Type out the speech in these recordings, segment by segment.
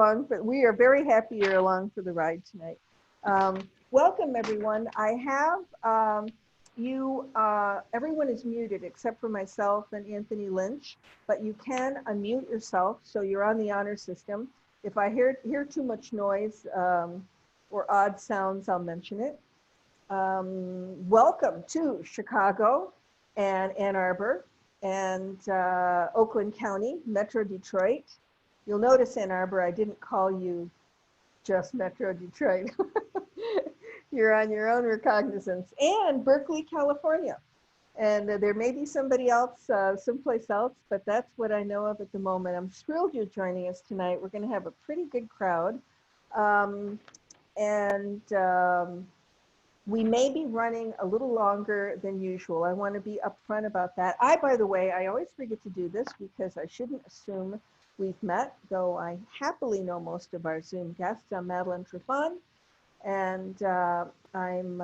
But we are very happy you're along for the ride tonight. Welcome, everyone. I have everyone is muted except for myself and Anthony Lynch, but you can unmute yourself, so you're on the honor system. If I hear too much noise or odd sounds, I'll mention it. Welcome to Chicago and Ann Arbor and Oakland County, Metro Detroit. You'll notice, Ann Arbor, I didn't call you just Metro Detroit. You're on your own recognizance. And Berkeley, California. And there may be somebody else, someplace else, but that's what I know of at the moment. I'm thrilled you're joining us tonight. We're going to have a pretty good crowd. We may be running a little longer than usual. I want to be upfront about that. By the way, I always forget to do this because I shouldn't assume we've met, though I happily know most of our Zoom guests. I'm Madeline Trefon, and I'm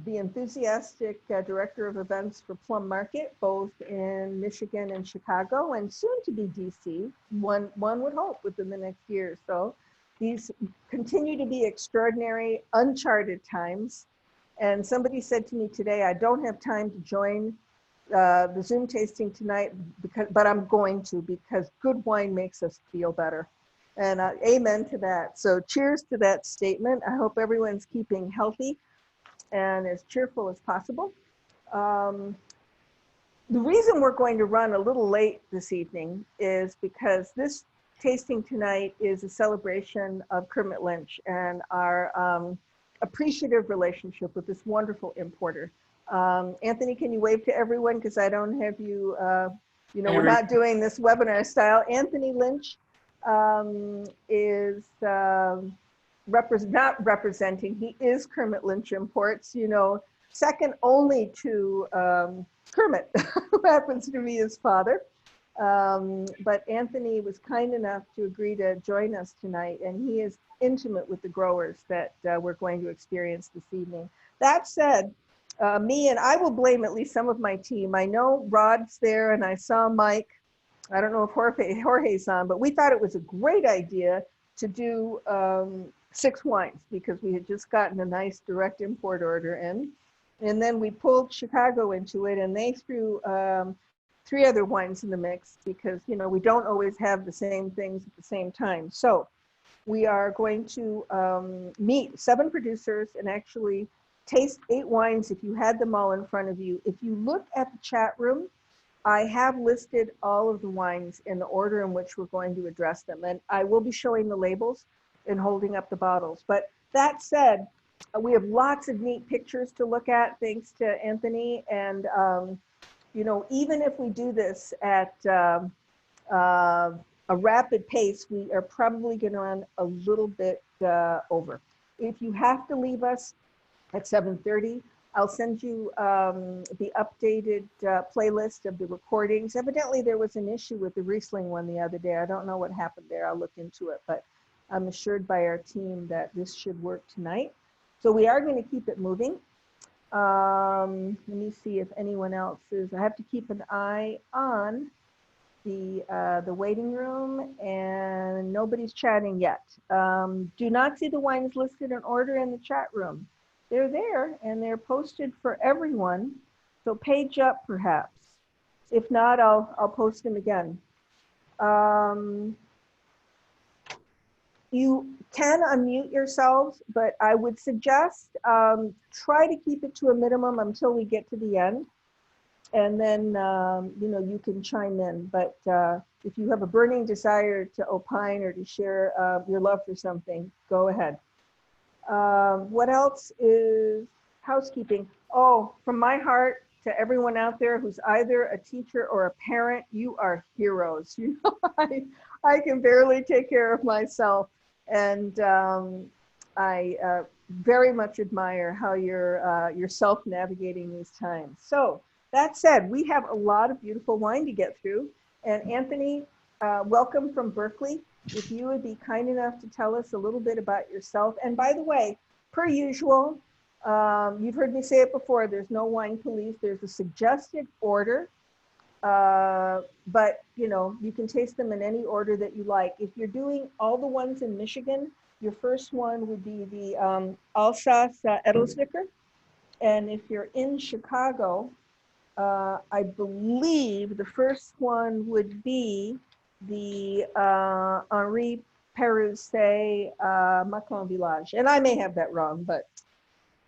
the enthusiastic director of events for Plum Market, both in Michigan and Chicago, and soon to be DC, one would hope within the next year or so. These continue to be extraordinary, uncharted times. And somebody said to me today, I don't have time to join the Zoom tasting tonight, but I'm going to, because good wine makes us feel better. And amen to that. So cheers to that statement. I hope everyone's keeping healthy and as cheerful as possible. The reason we're going to run a little late this evening is because this tasting tonight is a celebration of Kermit Lynch and our appreciative relationship with this wonderful importer. Anthony, can you wave to everyone? Because I don't have you, we're not doing this webinar style. Anthony Lynch is not representing, he is Kermit Lynch Imports, second only to Kermit, who happens to be his father. But Anthony was kind enough to agree to join us tonight, and he is intimate with the growers that we're going to experience this evening. That said, me and I will blame at least some of my team. I know Rod's there, and I saw Mike. I don't know if Jorge's on, but we thought it was a great idea to do 6 wines because we had just gotten a nice direct import order in. And then we pulled Chicago into it, and they threw 3 other wines in the mix because, we don't always have the same things at the same time. So we are going to meet 7 producers and actually taste 8 wines if you had them all in front of you. If you look at the chat room, I have listed all of the wines in the order in which we're going to address them. And I will be showing the labels and holding up the bottles. But that said, we have lots of neat pictures to look at, thanks to Anthony. And, even if we do this at a rapid pace, we are probably going to run a little bit over. If you have to leave us at 7:30, I'll send you the updated playlist of the recordings. Evidently, there was an issue with the Riesling one the other day. I don't know what happened there. I'll look into it, but I'm assured by our team that this should work tonight. So we are going to keep it moving. Let me see if anyone else is. I have to keep an eye on the waiting room, and nobody's chatting yet. Do not see the wines listed in order in the chat room. They're there and they're posted for everyone. So page up perhaps. If not, I'll post them again. You can unmute yourselves, but I would suggest try to keep it to a minimum until we get to the end. And then, you can chime in. But if you have a burning desire to opine or to share your love for something, go ahead. What else is housekeeping? Oh, from my heart to everyone out there who's either a teacher or a parent, you are heroes. I can barely take care of myself. And I very much admire how you're self-navigating these times. So that said, we have a lot of beautiful wine to get through. And Anthony, welcome from Berkeley. If you would be kind enough to tell us a little bit about yourself. And by the way, per usual, you've heard me say it before, there's no wine police. There's a suggested order But you know, you can taste them in any order that you like. If you're doing all the ones in Michigan, your first one would be the Alsace Edelzwicker. And if you're in Chicago, I believe the first one would be the Henri Perusset Macon Village. And I may have that wrong, but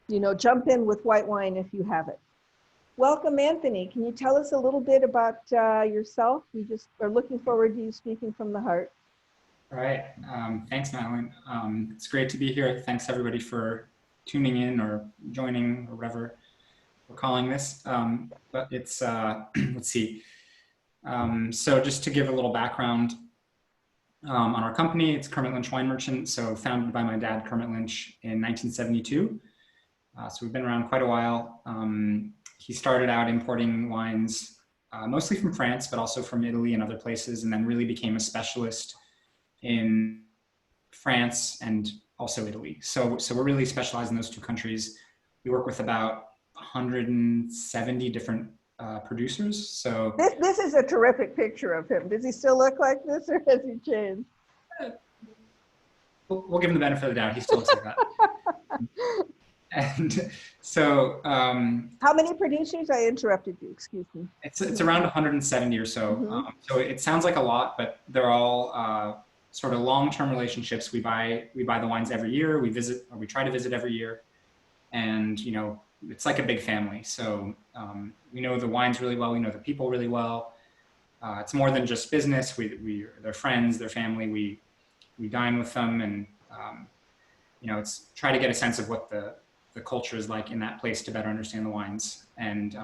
you know, jump in with white wine if you have it. Welcome, Anthony. Can you tell us a little bit about yourself? We just are looking forward to you speaking from the heart. All right. Thanks, Madeline. It's great to be here. Thanks, everybody, for tuning in or joining or whatever we're calling this. But it's, let's see. So just to give a little background on our company, it's Kermit Lynch Wine Merchant. So founded by my dad, Kermit Lynch, in 1972. So we've been around quite a while. He started out importing wines mostly from France, but also from Italy and other places, and then really became a specialist in France and also Italy. So we're really specialized in those two countries. We work with about 170 different producers. So this is a terrific picture of him. Does he still look like this, or has he changed? We'll give him the benefit of the doubt. He still looks like that. And so, how many producers? I interrupted you. Excuse me. It's around 170 or so. Mm-hmm. So it sounds like a lot, but they're all sort of long-term relationships. We buy the wines every year. We visit, or we try to visit every year, and you know, it's like a big family. So we know the wines really well. We know the people really well. It's more than just business. They're friends, they're family. We dine with them, and you know, it's try to get a sense of what the culture is like in that place to better understand the wines. And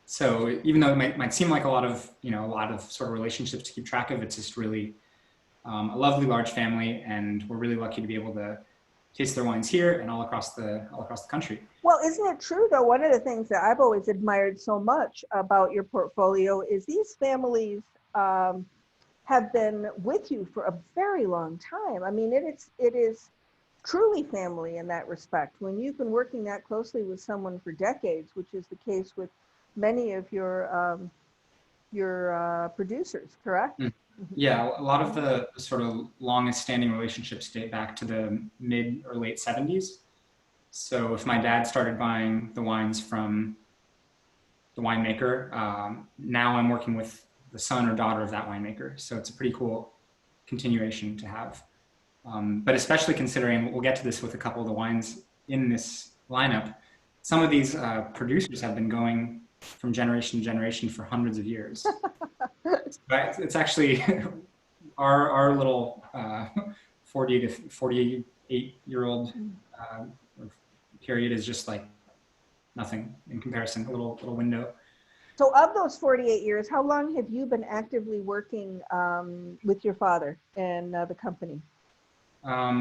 so even though it might seem like a lot of sort of relationships to keep track of, it's just really a lovely large family, and we're really lucky to be able to taste their wines here and all across the country. Well, isn't it true though? One of the things that I've always admired so much about your portfolio is these families have been with you for a very long time. I mean, it is truly family in that respect. When you've been working that closely with someone for decades, which is the case with many of your producers, correct? Mm. Yeah, a lot of the sort of longest standing relationships date back to the mid or late 70s. So if my dad started buying the wines from the winemaker, now I'm working with the son or daughter of that winemaker. So it's a pretty cool continuation to have. But especially considering, we'll get to this with a couple of the wines in this lineup, some of these producers have been going from generation to generation for hundreds of years. But it's actually our little 40 to 48-year-old period is just like nothing in comparison, a little window. So of those 48 years, how long have you been actively working with your father and the company?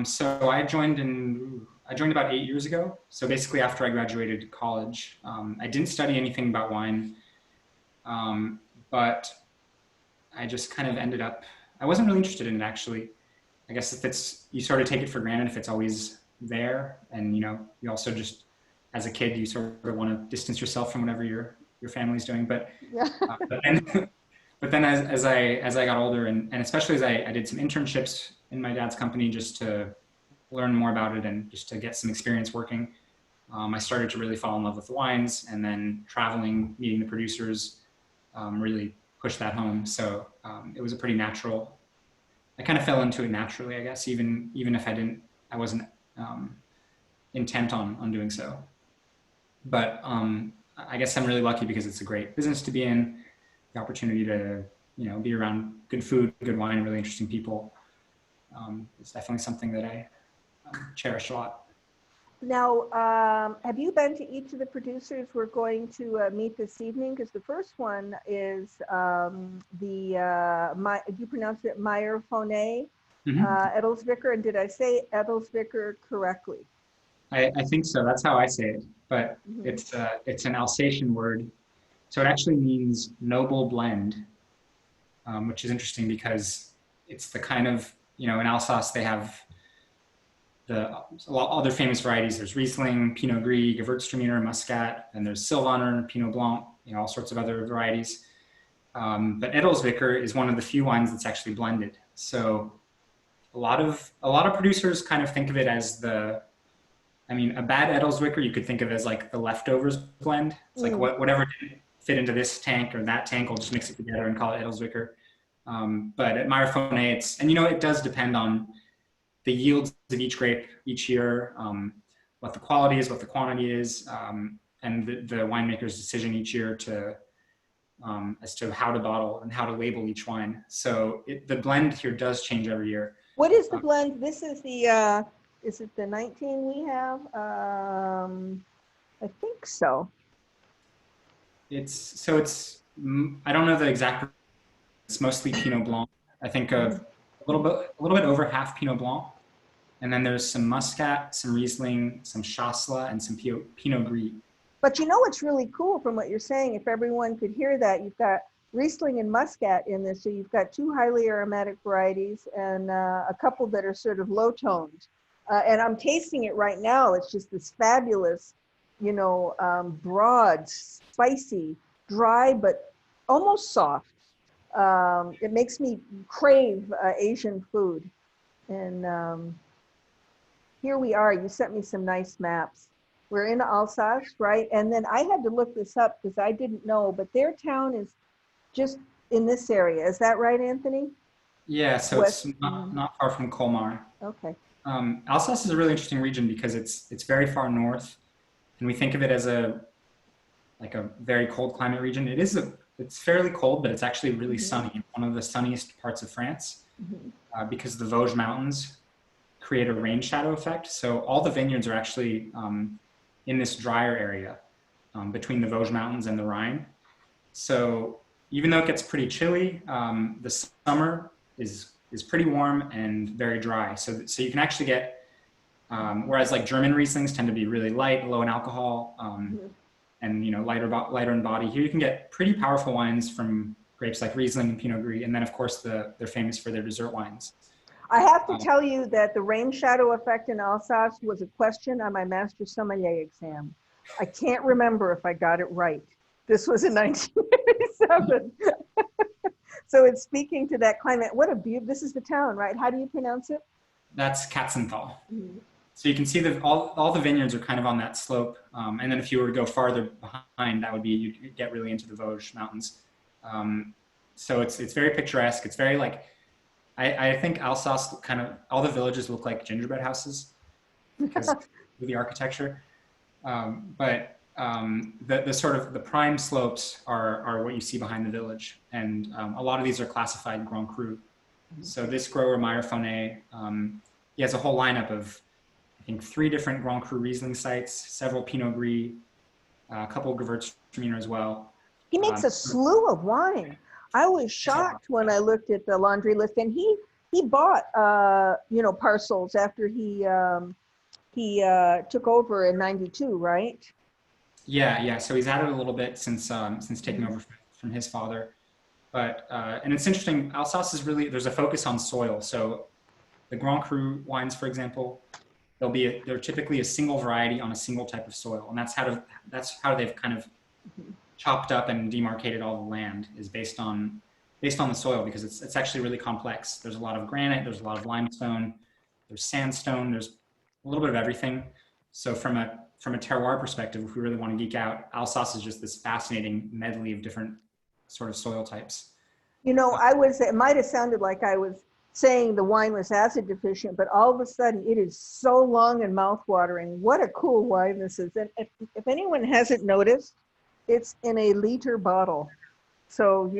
So I joined about 8 years ago. So basically after I graduated college, I didn't study anything about wine, but I just kind of ended up, I wasn't really interested in it actually. I guess if you sort of take it for granted if it's always there, and you know, you also just, as a kid, you sort of want to distance yourself from whatever your family's doing. But yeah. but then as I got older, and especially as I did some internships in my dad's company just to learn more about it and just to get some experience working, I started to really fall in love with the wines, and then traveling, meeting the producers, really pushed that home. So it was a pretty natural, I kind of fell into it naturally, I guess, even if I wasn't intent on doing so. But I guess I'm really lucky because it's a great business to be in, the opportunity to, you know, be around good food, good wine, and really interesting people. It's definitely something that I cherish a lot. Now, have you been to each of the producers we're going to meet this evening? Because the first one is you pronounced it Meyer Fonet, Edelzwicker, and did I say Edelzwicker correctly? I think so. That's how I say it. But it's an Alsatian word, so it actually means noble blend, which is interesting because it's the kind of, you know, in Alsace they have a lot other famous varieties. There's Riesling, Pinot Gris, Gewürztraminer, Muscat, and there's Sylvaner, Pinot Blanc, all sorts of other varieties. But Edelzwicker is one of the few wines that's actually blended. So a lot of producers kind of think of it as a bad Edelzwicker you could think of as like the leftovers blend. It's like whatever didn't fit into this tank or that tank, we'll just mix it together and call it Edelzwicker. But at Meyer-Fournet, it does depend on the yields of each grape each year, what the quality is, what the quantity is, and the winemaker's decision each year as to how to bottle and how to label each wine. So the blend here does change every year. What is the blend? This is is it the 19 we have? I think so. It's I don't know the exact, it's mostly Pinot Blanc. I think a little bit over half Pinot Blanc. And then there's some Muscat, some Riesling, some Chasselas, and some Pinot Gris. But what's really cool from what you're saying, if everyone could hear that, you've got Riesling and Muscat in this. So you've got two highly aromatic varieties and a couple that are sort of low toned. And I'm tasting it right now. It's just this fabulous, broad, spicy, dry, but almost soft. It makes me crave Asian food. And here we are. You sent me some nice maps. We're in Alsace, right? And then I had to look this up because I didn't know, but their town is just in this area. Is that right, Anthony? Yeah, so it's not far from Colmar. Okay. Alsace is a really interesting region because it's very far north, and we think of it as a very cold climate region. It's fairly cold, but it's actually really sunny. It's one of the sunniest parts of France because the Vosges Mountains create a rain shadow effect. So all the vineyards are actually in this drier area between the Vosges Mountains and the Rhine. So even though it gets pretty chilly, the summer is pretty warm and very dry. So you can actually get, whereas like German Rieslings tend to be really light, low in alcohol, and lighter in body. Here you can get pretty powerful wines from grapes like Riesling and Pinot Gris, and then of course they're famous for their dessert wines. I have to tell you that the rain shadow effect in Alsace was a question on my master sommelier exam. I can't remember if I got it right. This was in 1987. So it's speaking to that climate. What a beauty. This is the town, right? How do you pronounce it? That's Katzenthal. So you can see that all the vineyards are kind of on that slope. And then if you were to go farther behind, that would be, you'd get really into the Vosges Mountains. So it's very picturesque. It's very I think Alsace kind of, all the villages look like gingerbread houses because of the architecture. But the sort of the prime slopes are what you see behind the village. And a lot of these are classified Grand Cru. So this grower, Meyer-Fournet, he has a whole lineup of, I think, 3 different Grand Cru Riesling sites, several Pinot Gris, a couple of Gewürztraminer as well. He makes a slew of wine. I was shocked when I looked at the laundry list, and he bought parcels after he took over in '92, right? Yeah. So he's had it a little bit since taking over from his father, but and it's interesting. Alsace is really, there's a focus on soil. So the Grand Cru wines, for example, they're typically a single variety on a single type of soil, and that's how they've kind of chopped up and demarcated all the land, is based on the soil, because it's actually really complex. There's a lot of granite, there's a lot of limestone, there's sandstone, there's a little bit of everything. So from a terroir perspective, if we really want to geek out, Alsace is just this fascinating medley of different sort of soil types. It might have sounded like I was saying the wine was acid deficient, but all of a sudden it is so long and mouth-watering. What a cool wine this is. And if anyone hasn't noticed, it's in a liter bottle. So,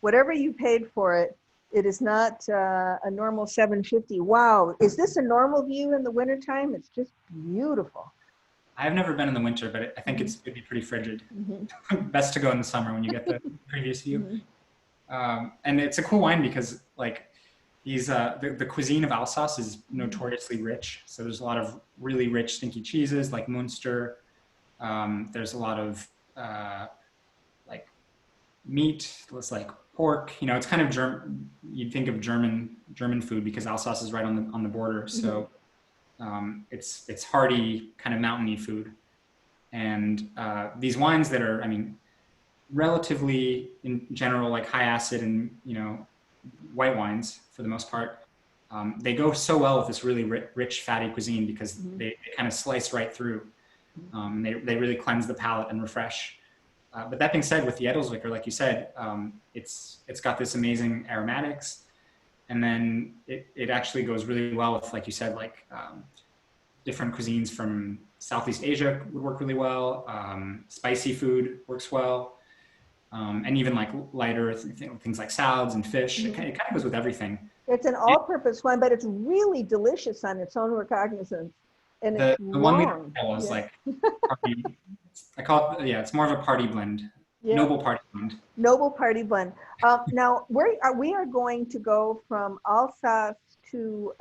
whatever you paid for it, it is not a normal $7.50. Wow. Is this a normal view in the wintertime? It's just beautiful. I've never been in the winter, but I think it'd be pretty frigid. Best to go in the summer when you get the previous view. And it's a cool wine because the cuisine of Alsace is notoriously rich. So there's a lot of really rich, stinky cheeses like Munster. There's a lot of meat, it's like pork. It's kind of you'd think of German food because Alsace is right on the border. So It's hearty, kind of mountainy food. And these wines that are, I mean, relatively in general, like high acid and, white wines for the most part, they go so well with this really rich, fatty cuisine because they kind of slice right through. They really cleanse the palate and refresh. But that being said, with the Edelzwicker, like you said, it's got this amazing aromatics, and then it actually goes really well with, like you said, like different cuisines from Southeast Asia would work really well. Spicy food works well, and even like lighter things like salads and fish. It kind of goes with everything. It's an all-purpose wine, but it's really delicious on its own recognizance. And The it's 1 liter long. bottle is like party, I call it, it's more of a party blend. Yeah. Noble party blend. Noble party blend. Now, we are going to go from Alsace to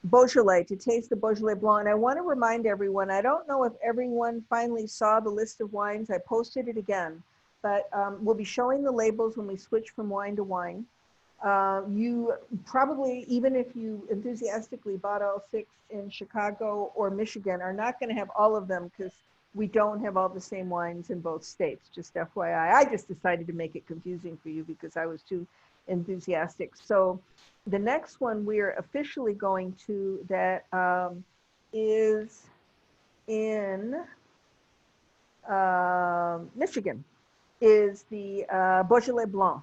Beaujolais to taste the Beaujolais Blanc. And I want to remind everyone, I don't know if everyone finally saw the list of wines. I posted it again, but we'll be showing the labels when we switch from wine to wine. You probably, even if you enthusiastically bought all 6 in Chicago or Michigan, are not going to have all of them because we don't have all the same wines in both states, just FYI. I just decided to make it confusing for you because I was too enthusiastic. So the next one we're officially going to that is in Michigan, is the Beaujolais Blanc,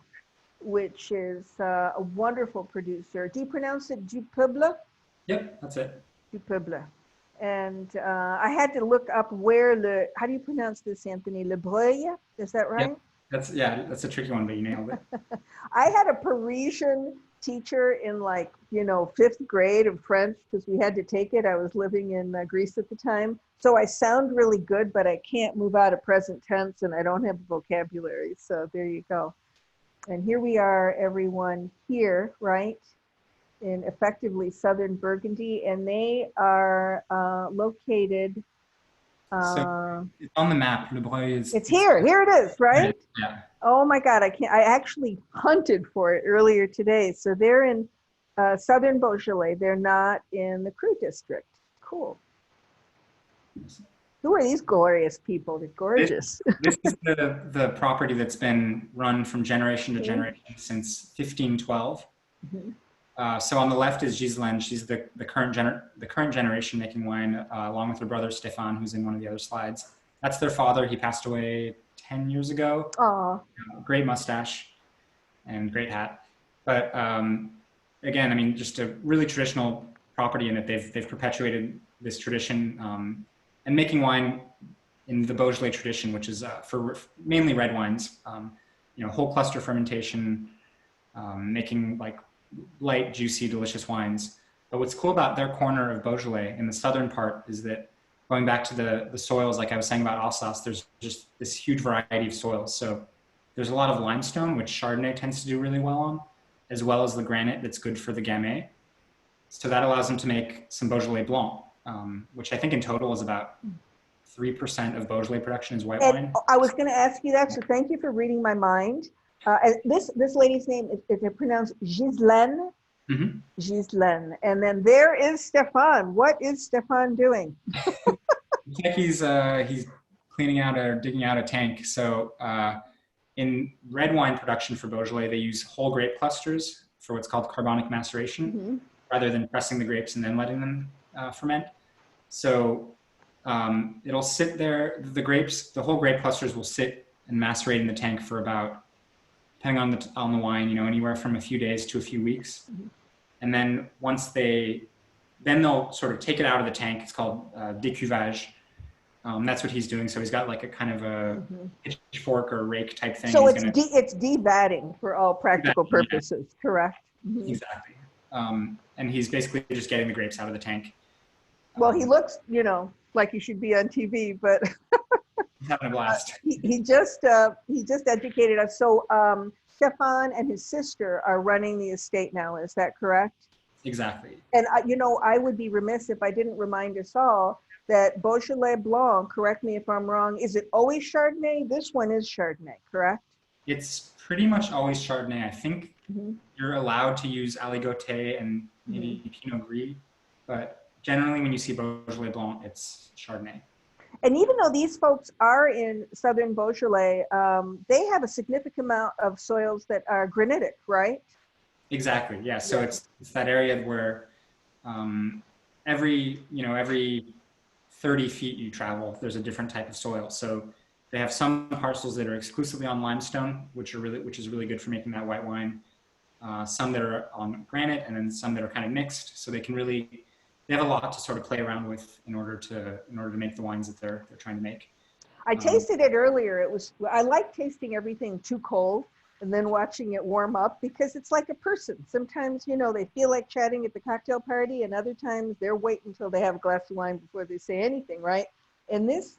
which is a wonderful producer. Do you pronounce it Du Peuple? Yep, that's it. Du Peuple. And I had to look up where how do you pronounce this, Anthony? Le Breuil? Is that right? Yep. That's a tricky one, but you nailed it. I had a Parisian teacher in 5th grade of French because we had to take it. I was living in Greece at the time. So I sound really good, but I can't move out of present tense and I don't have the vocabulary. So there you go. And here we are, everyone here, right? In effectively southern Burgundy, and they are located. So it's on the map. Le Breuil is. It's here. Here it is, right? Yeah. Oh my God! I actually hunted for it earlier today. So they're in southern Beaujolais. They're not in the Cru district. Cool. Who are these glorious people? They're gorgeous. This is the property that's been run from generation to generation since 1512. So on the left is Ghislaine. She's the current generation making wine, along with her brother Stéphane, who's in one of the other slides. That's their father. He passed away 10 years ago. Aww. Great mustache and great hat. But again, I mean, just a really traditional property in that they've perpetuated this tradition and making wine in the Beaujolais tradition, which is for mainly red wines. Whole cluster fermentation, making like light, juicy, delicious wines. But what's cool about their corner of Beaujolais in the southern part is that going back to the soils, like I was saying about Alsace, there's just this huge variety of soils. So there's a lot of limestone, which Chardonnay tends to do really well on, as well as the granite that's good for the Gamay. So that allows them to make some Beaujolais Blanc, which I think in total is about 3% of Beaujolais production is white wine. I was going to ask you that, so thank you for reading my mind. This lady's name is pronounced Ghislaine. Ghislaine. And then there is Stéphane. What is Stéphane doing? Looks like he's cleaning out or digging out a tank. So in red wine production for Beaujolais, they use whole grape clusters for what's called carbonic maceration, rather than pressing the grapes and then letting them ferment. So it'll sit there. The whole grape clusters will sit and macerate in the tank for about, depending on the wine, anywhere from a few days to a few weeks. And then they'll sort of take it out of the tank. It's called décuvage. That's what he's doing. So he's got like a kind of a pitchfork or rake type thing. So it's devatting for all practical purposes, correct? Exactly. And he's basically just getting the grapes out of the tank. Well, he looks, like he should be on TV, but he's having a blast. He just educated us. So Stéphane and his sister are running the estate now. Is that correct? Exactly. And I would be remiss if I didn't remind us all that Beaujolais Blanc, correct me if I'm wrong, is it always Chardonnay? This one is Chardonnay, correct? It's pretty much always Chardonnay. I think Mhm. you're allowed to use Aligoté and maybe Pinot Gris, but generally when you see Beaujolais Blanc, it's Chardonnay. And even though these folks are in southern Beaujolais, they have a significant amount of soils that are granitic, right? Exactly. Yeah. So Yeah. it's that area where every 30 feet you travel, there's a different type of soil. So they have some parcels that are exclusively on limestone, which is really good for making that white wine. Some that are on granite, and then some that are kind of mixed. So they have a lot to sort of play around with in order to make the wines that they're trying to make. I tasted it earlier. I like tasting everything too cold and then watching it warm up, because it's like a person. Sometimes, they feel like chatting at the cocktail party, and other times they're waiting until they have a glass of wine before they say anything, right? And this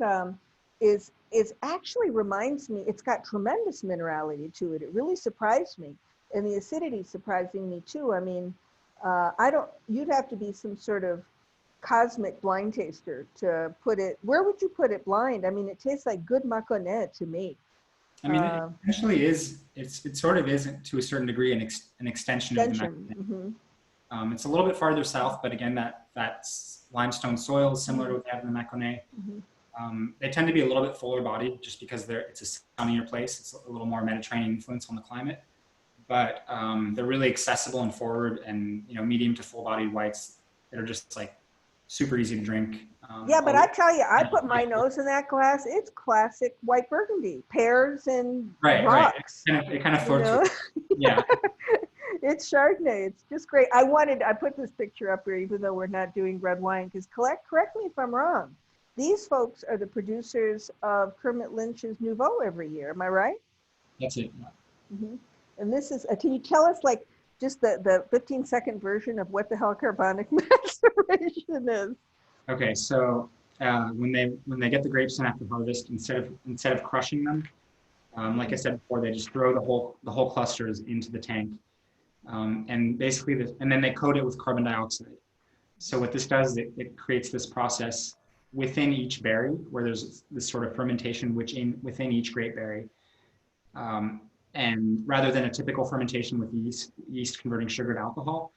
is actually reminds me, it's got tremendous minerality to it. It really surprised me. And the acidity surprising me too. I mean, you'd have to be some sort of cosmic blind taster to put it. Where would you put it blind? I mean, it tastes like good Maconnais to me. I mean, it essentially is. It sort of is to a certain degree an extension of the Maconnais. It's a little bit farther south, but again, that limestone soil is similar to what they have in the Maconnais. They tend to be a little bit fuller bodied, just because it's a sunnier place. It's a little more Mediterranean influence on the climate, but they're really accessible and forward, and medium to full bodied whites that are just like super easy to drink. Yeah, but I tell you, I put my nose in that glass. It's classic white Burgundy, pears and rocks. Right. It kind of floats. Yeah. It's Chardonnay. It's just great. I put this picture up here, even though we're not doing red wine, because correct me if I'm wrong. These folks are the producers of Kermit Lynch's Nouveau every year. Am I right? That's it. And this is, can you tell us like just the 15-second version of what the hell carbonic maceration is? Okay, so when they get the grapes in after harvest, instead of crushing them, like I said before, they just throw the whole clusters into the tank, and basically and then they coat it with carbon dioxide. So what this does is it creates this process within each berry, where there's this sort of fermentation within each grape berry. And rather than a typical fermentation with yeast converting sugar to alcohol,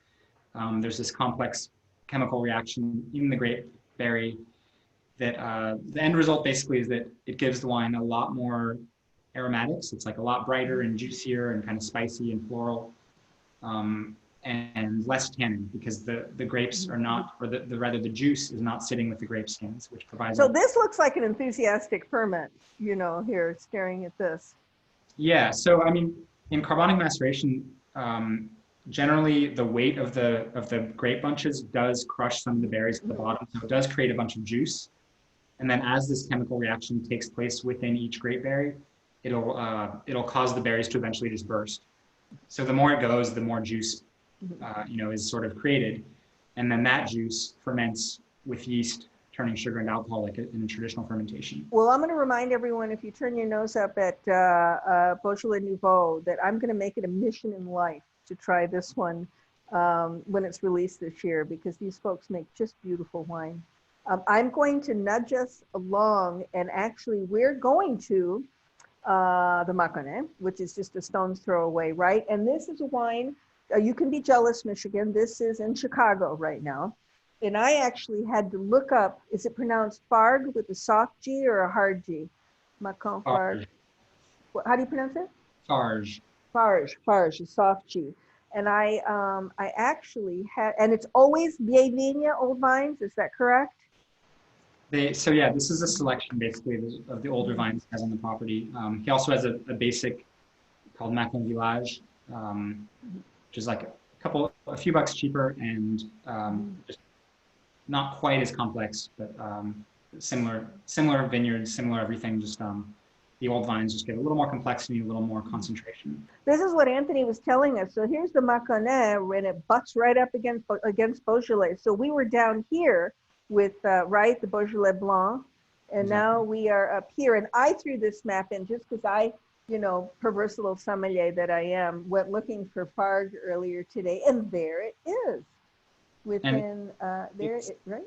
there's this complex chemical reaction in the grape berry that the end result basically is that it gives the wine a lot more aromatics. It's like a lot brighter and juicier and kind of spicy and floral, and less tannin, because the grapes are not, or rather the juice is not sitting with the grape skins, which provides. So this looks like an enthusiastic ferment, here staring at this. Yeah, so I mean, in carbonic maceration, generally the weight of the grape bunches does crush some of the berries at the bottom, so it does create a bunch of juice. And then as this chemical reaction takes place within each grape berry, it'll cause the berries to eventually just burst. So the more it goes, the more juice is sort of created, and then that juice ferments with yeast turning sugar into alcohol, like in a traditional fermentation. Well, I'm going to remind everyone, if you turn your nose up at Beaujolais Nouveau, that I'm going to make it a mission in life to try this one when it's released this year, because these folks make just beautiful wine. I'm going to nudge us along, and actually we're going to the Maconnais, which is just a stone's throw away, right? And this is a wine, you can be jealous, Michigan. This is in Chicago right now. And I actually had to look up, is it pronounced Farg with a soft G or a hard G? Macon Farg. How do you pronounce it? Farge. Farge, a soft G. And I actually had, and it's always Vieille Vigne old vines, is that correct? So yeah, this is a selection basically of the older vines he has on the property. He also has a basic called Macon Village, which is like a few bucks cheaper, and just not quite as complex, but similar vineyards, similar everything. Just the old vines just get a little more complexity, a little more concentration. This is what Anthony was telling us. So here's the Maconnais, and it butts right up against Beaujolais. So we were down here with the Beaujolais Blanc, and now we are up here. And I threw this map in just because I, perverse little sommelier that I am, went looking for Farg earlier today, and there it is. Within right?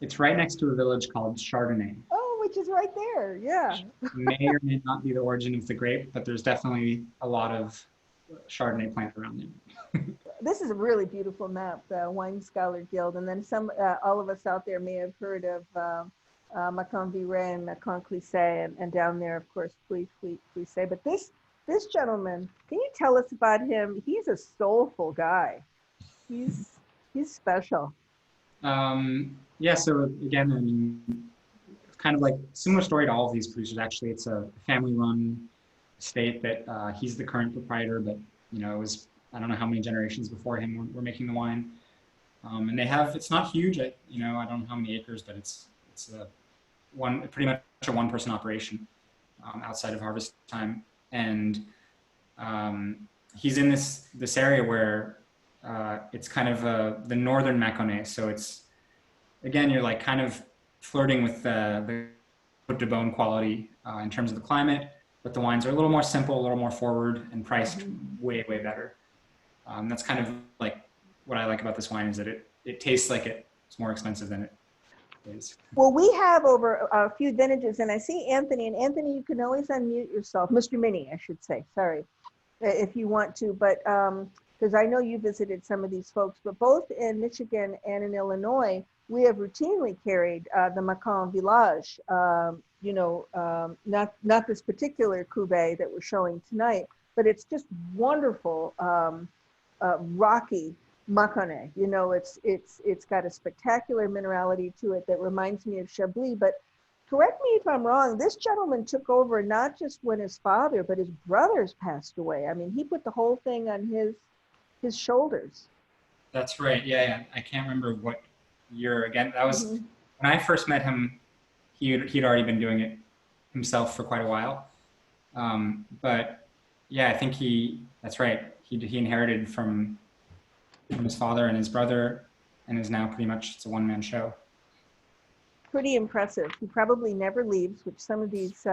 It's right next to a village called Chardonnay. Oh, which is right there. Yeah. May or may not be the origin of the grape, but there's definitely a lot of Chardonnay plant around there. This is a really beautiful map, the Wine Scholar Guild. And then all of us out there may have heard of Macon Viray and Macon Clissé, and down there, of course, Clissé. But this gentleman, can you tell us about him? He's a soulful guy. He's special. Yeah, so again, I mean, kind of like similar story to all of these producers. Actually, it's a family-run estate that he's the current proprietor, but you know, it was, I don't know how many generations before him were making the wine. And they have, it's not huge, I don't know how many acres, but it's pretty much a one-person operation outside of harvest time. And he's in this area where it's kind of the northern Mâconnais. So it's, again, you're like kind of flirting with the Côte de Beaune quality in terms of the climate, but the wines are a little more simple, a little more forward, and priced way, way better. That's kind of like what I like about this wine, is that it tastes like it's more expensive than it is. Well, we have over a few vintages, and I see Anthony, and Anthony, you can always unmute yourself. Mr. Minnie, I should say, sorry, if you want to, but because I know you visited some of these folks, but both in Michigan and in Illinois, we have routinely carried the Macon Village, not this particular cuvee that we're showing tonight, but it's just wonderful, rocky Mâconnais. You know, it's got a spectacular minerality to it that reminds me of Chablis. But correct me if I'm wrong, this gentleman took over not just when his father, but his brothers passed away. I mean, he put the whole thing on his shoulders. That's right. Yeah. I can't remember what year. Again, that was when I first met him. He'd already been doing it himself for quite a while. But yeah, I think that's right. He inherited from his father and his brother, and is now pretty much, it's a one-man show. Pretty impressive. He probably never leaves, which some of these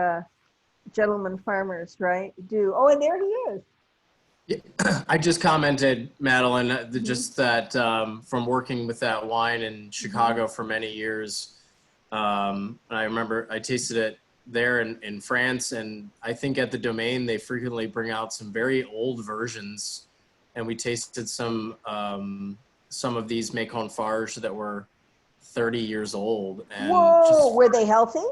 gentleman farmers, right, do. Oh, and there he is. Yeah, I just commented, Madeline, just that from working with that wine in Chicago for many years, and I remember I tasted it there in France, and I think at the Domaine they frequently bring out some very old versions, and we tasted some of these Macon Farge that were 30 years old. And whoa, were they healthy?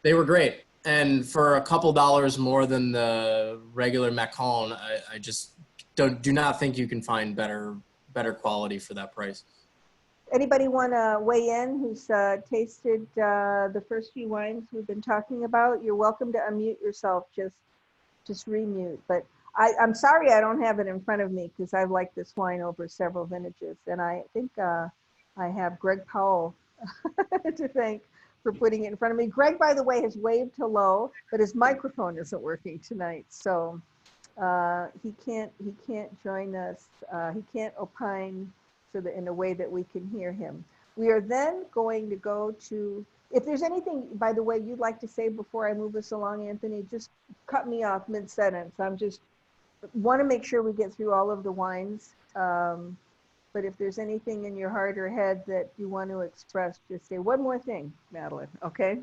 They were great, and for a couple dollars more than the regular Macon, I just do not think you can find better quality for that price. Anybody want to weigh in who's tasted the first few wines we've been talking about? You're welcome to unmute yourself, just remute. But I'm sorry I don't have it in front of me, because I've liked this wine over several vintages. And I think I have Greg Powell to thank for putting it in front of me. Greg, by the way, has waved hello, but his microphone isn't working tonight. So he can't join us. He can't opine in a way that we can hear him. We are then going to go to, if there's anything, by the way, you'd like to say before I move us along, Anthony, just cut me off mid-sentence. I'm just want to make sure we get through all of the wines. But if there's anything in your heart or head that you want to express, just say one more thing, Madeline, okay?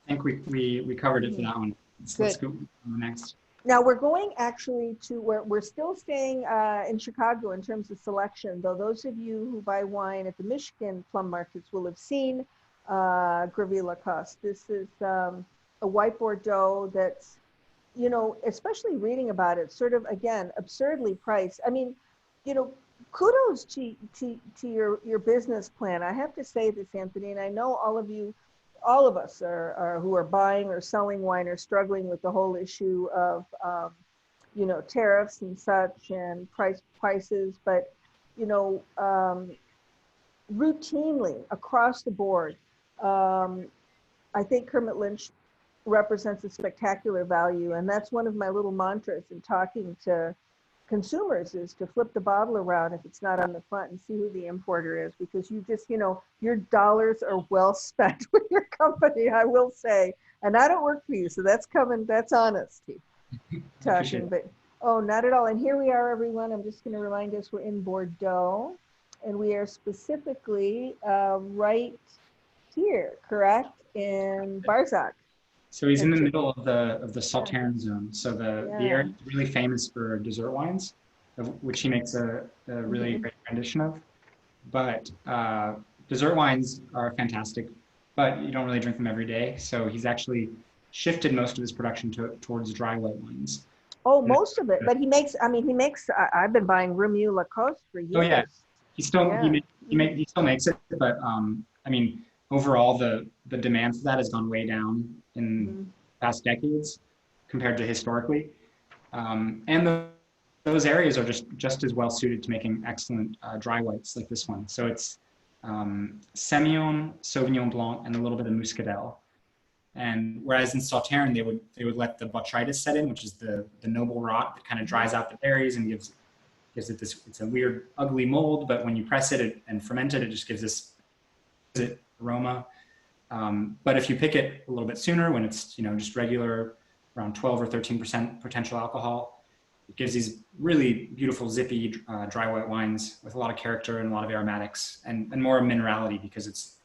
I think we covered it for that one. Let's go on the next. Now we're going actually to where we're still staying in Chicago in terms of selection, though those of you who buy wine at the Michigan plum markets will have seen Greville Lacoste. This is a white Bordeaux that's, you know, especially reading about it, sort of, again, absurdly priced. I mean, you know, kudos to your business plan. I have to say this, Anthony, and I know all of us are who are buying or selling wine are struggling with the whole issue of, you know, tariffs and such and prices, but, you know, routinely across the board, I think Kermit Lynch represents a spectacular value. And that's one of my little mantras in talking to consumers, is to flip the bottle around if it's not on the front and see who the importer is, because you just, you know, your dollars are well spent with your company, I will say. And I don't work for you, so that's honesty talking, but oh, not at all. And here we are, everyone. I'm just going to remind us we're in Bordeaux, and we are specifically right here, correct? In Barzac. So he's in the middle of the Sauternes zone. So the Yeah. area is really famous for dessert wines, of which he makes a really great rendition of. But dessert wines are fantastic, but you don't really drink them every day. So he's actually shifted most of his production towards dry white wines. Oh, most of it. But he makes, I've been buying Remu Lacoste for years. Oh yeah, he still Yeah. he still makes it, but I mean overall the demand for that has gone way down in past decades compared to historically, and those areas are just as well suited to making excellent dry whites like this one. So it's Semillon, Sauvignon Blanc, and a little bit of Muscadel. And whereas in Sauternes they would let the botrytis set in, which is the noble rot that kind of dries out the berries and gives it this, it's a weird ugly mold, but when you press it and ferment it, it just gives this aroma. But if you pick it a little bit sooner, when it's just regular around 12 or 13% potential alcohol, it gives these really beautiful zippy dry white wines with a lot of character and a lot of aromatics and more minerality, because it's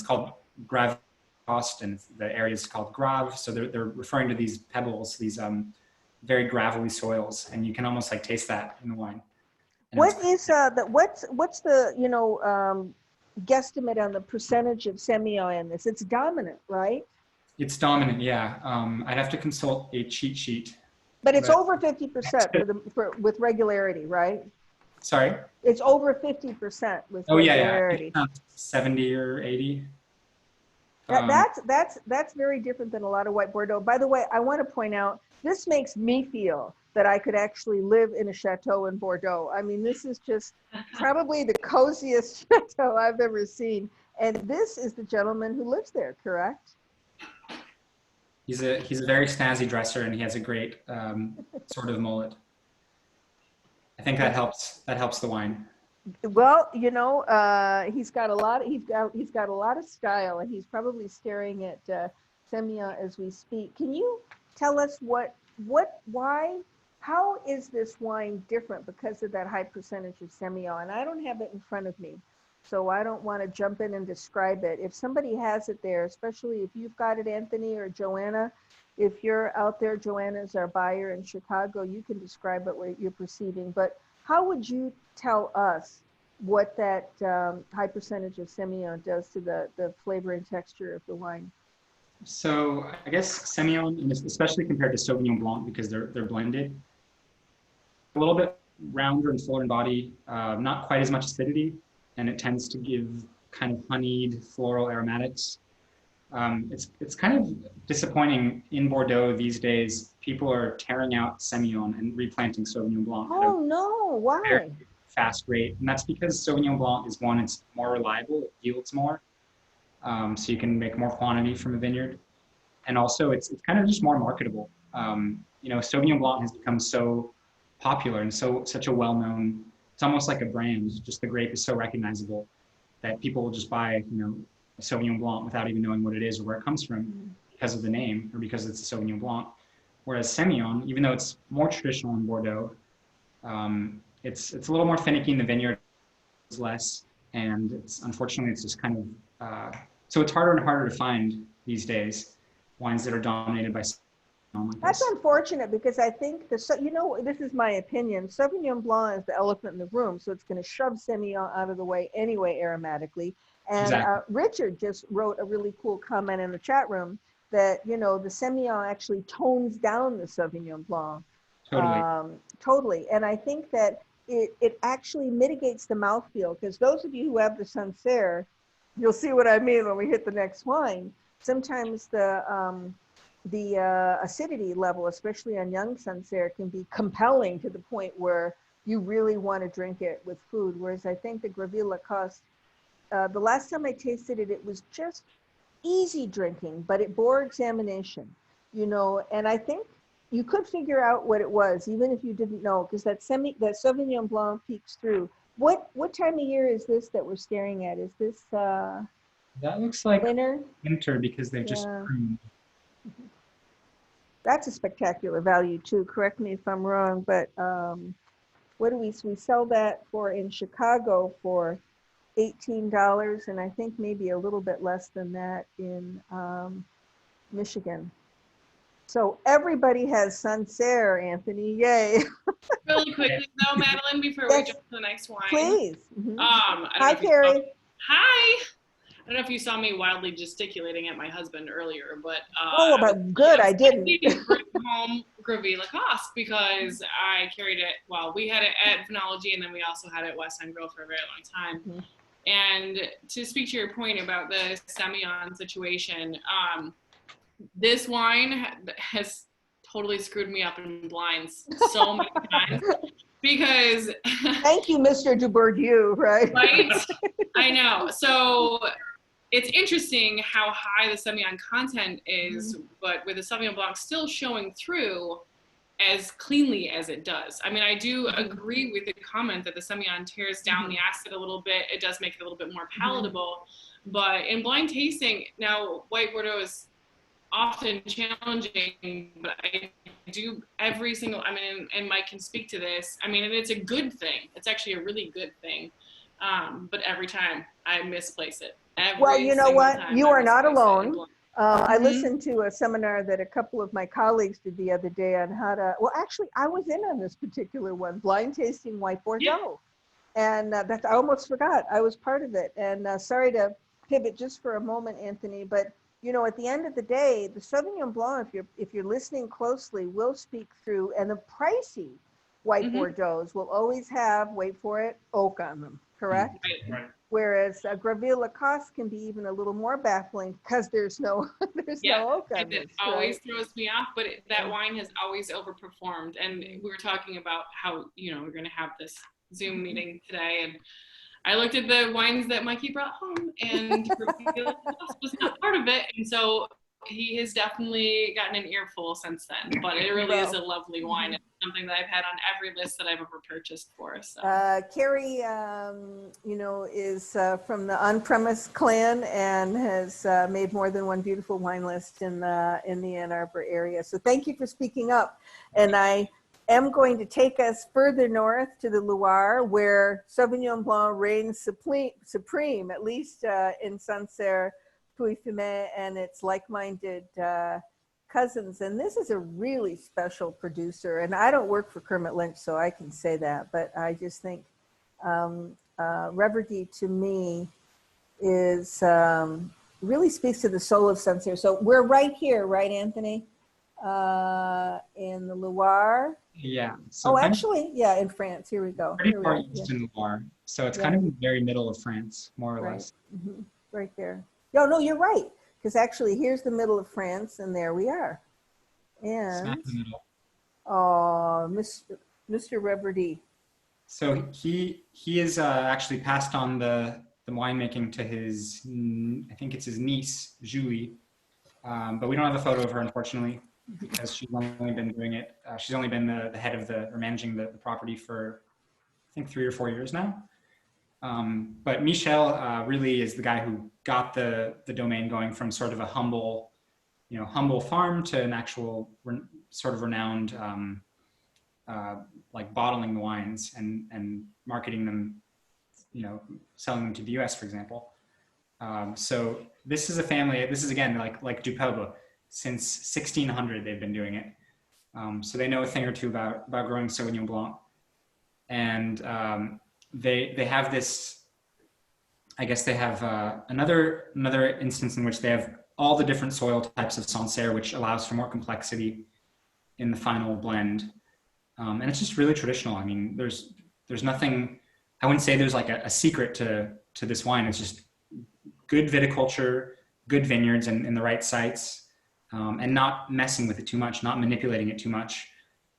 called Grave Cost, and the area is called Grave. So they're referring to these pebbles, these very gravelly soils, and you can almost like taste that in the wine. And What's the guesstimate on the percentage of Semillon in this? It's dominant, right? It's dominant, yeah. I'd have to consult a cheat sheet. But it's over 50% with regularity, right? Sorry? It's over 50% with regularity. Yeah. 70 or 80. That's very different than a lot of white Bordeaux. By the way, I want to point out, this makes me feel that I could actually live in a chateau in Bordeaux. I mean, this is just probably the coziest chateau I've ever seen. And this is the gentleman who lives there, correct? He's a very snazzy dresser, and he has a great sort of mullet. I think that helps the wine. Well, he's got a lot of style, and he's probably staring at Semillon as we speak. Can you tell us how is this wine different because of that high percentage of Semillon? And I don't have it in front of me, so I don't want to jump in and describe it. If somebody has it there, especially if you've got it, Anthony or Joanna, if you're out there, Joanna's our buyer in Chicago, you can describe it what you're perceiving. But how would you tell us what that high percentage of Semillon does to the flavor and texture of the wine? So I guess Semillon, especially compared to Sauvignon Blanc, because they're blended, a little bit rounder and fuller in body, not quite as much acidity, and it tends to give kind of honeyed floral aromatics. It's kind of disappointing in Bordeaux these days. People are tearing out Semillon and replanting Sauvignon Blanc. Oh no, why? Very fast rate, and that's because Sauvignon Blanc is one, it's more reliable, it yields more, so you can make more quantity from a vineyard, and also it's kind of just more marketable. Sauvignon Blanc has become so popular and such a well-known, it's almost like a brand. Just the grape is so recognizable that people will just buy a Sauvignon Blanc without even knowing what it is or where it comes from because of the name or because it's a Sauvignon Blanc. Whereas Semillon, even though it's more traditional in Bordeaux, it's a little more finicky in the vineyard, it's less, and unfortunately it's just kind of so it's harder and harder to find these days wines that are dominated by Semillon like That's this. unfortunate, because I think this is my opinion. Sauvignon Blanc is the elephant in the room, so it's going to shove Semillon out of the way anyway aromatically. And Exactly. Richard just wrote a really cool comment in the chat room that the Semillon actually tones down the Sauvignon Blanc. Totally. And I think that it actually mitigates the mouthfeel, because those of you who have the Sancerre, you'll see what I mean when we hit the next wine. Sometimes the acidity level, especially on young Sancerre, can be compelling to the point where you really want to drink it with food. Whereas I think the Grave Lacoste, the last time I tasted it, it was just easy drinking, but it bore examination, and I think you could figure out what it was, even if you didn't know, because that Sauvignon Blanc peeks through. What time of year is this that we're staring at? Is this That looks like winter? Winter, because they've just pruned. That's a spectacular value too. Correct me if I'm wrong, but what do we sell that for in Chicago for $18, and I think maybe a little bit less than that in Michigan. So everybody has Sancerre, Anthony. Yay! Really quickly though, Madeline, before we Yes. jump to the next wine. Please. I don't know Hi, if you Carrie. Hi. I don't know if you saw me wildly gesticulating at my husband earlier, but Oh, but good, I didn't. to bring home Gravy Lacoste because I carried it. Well, we had it at Phenology, and then we also had it at West End Grill for a very long time. Mhm. And to speak to your point about the Semillon situation, this wine has totally screwed me up in blinds so many times because Thank you, Mr. de Bourdieu, right? right? I know. So it's interesting how high the Semillon content is, but with the Sauvignon Blanc still showing through as cleanly as it does. I mean, I do agree with the comment that the Semillon tears down the acid a little bit. It does make it a little bit more palatable. But in blind tasting, now white Bordeaux is often challenging, but I do every single, I mean, and Mike can speak to this. I mean, and it's a good thing. It's actually a really good thing. But every time I misplace it. Well, you know what? You are not alone. I Mhm. listened to a seminar that a couple of my colleagues did the other day on how to, well, actually, I was in on this particular one, blind tasting white Bordeaux. And that's, I almost forgot, I was part of it. And sorry to pivot just for a moment, Anthony, but you know, at the end of the day, the Sauvignon Blanc, if you're listening closely, will speak through, and the pricey white Bordeaux's will always have, wait for it, oak on them, correct? Right. Whereas Gravy Lacoste can be even a little more baffling because there's no no oak on And this. it always Right? throws me off, but that wine has always overperformed. And we were talking about how, you know, we're going to have this Zoom meeting today, and I looked at the wines that Mikey brought home, and was not part of it. And so he has definitely gotten an earful since then. But it really is a lovely wine. It's something that I've had on every list that I've ever purchased for. So. Carrie, you know, is from the On-Premise clan and has made more than one beautiful wine list in the Ann Arbor area. So thank you for speaking up. And I am going to take us further north to the Loire, where Sauvignon Blanc reigns supreme, at least in Sancerre, Pouilly-Fumé, and its like-minded cousins. And this is a really special producer. And I don't work for Kermit Lynch, so I can say that. But I just think Reverdy to me is really speaks to the soul of Sancerre. So we're right here, right, Anthony? In the Loire. Yeah. So actually, yeah, in France. Here we go. pretty Here we far go. east in Loire. So it's Yeah. kind of in the very middle of France, more or Right. less. Right there. No, you're right. Because actually, here's the middle of France, and there we are. Smack And in the middle. Mr. Reverdy. So he is actually passed on the winemaking to his, I think it's his niece, Julie. But we don't have a photo of her, unfortunately, because she's only been doing it. She's only been the head of or managing the property for, I think, 3 or 4 years now. But Michel really is the guy who got the domain going from sort of a humble farm to an actual sort of renowned, like bottling the wines and marketing them, selling them to the US, for example. So this is a family, this is again, like Dupelbo, since 1600 they've been doing it. So they know a thing or two about growing Sauvignon Blanc. And they have this, I guess they have another instance in which they have all the different soil types of Sancerre, which allows for more complexity in the final blend. And it's just really traditional. I mean, there's nothing, I wouldn't say there's like a secret to this wine. It's just good viticulture, good vineyards in the right sites, and not messing with it too much, not manipulating it too much.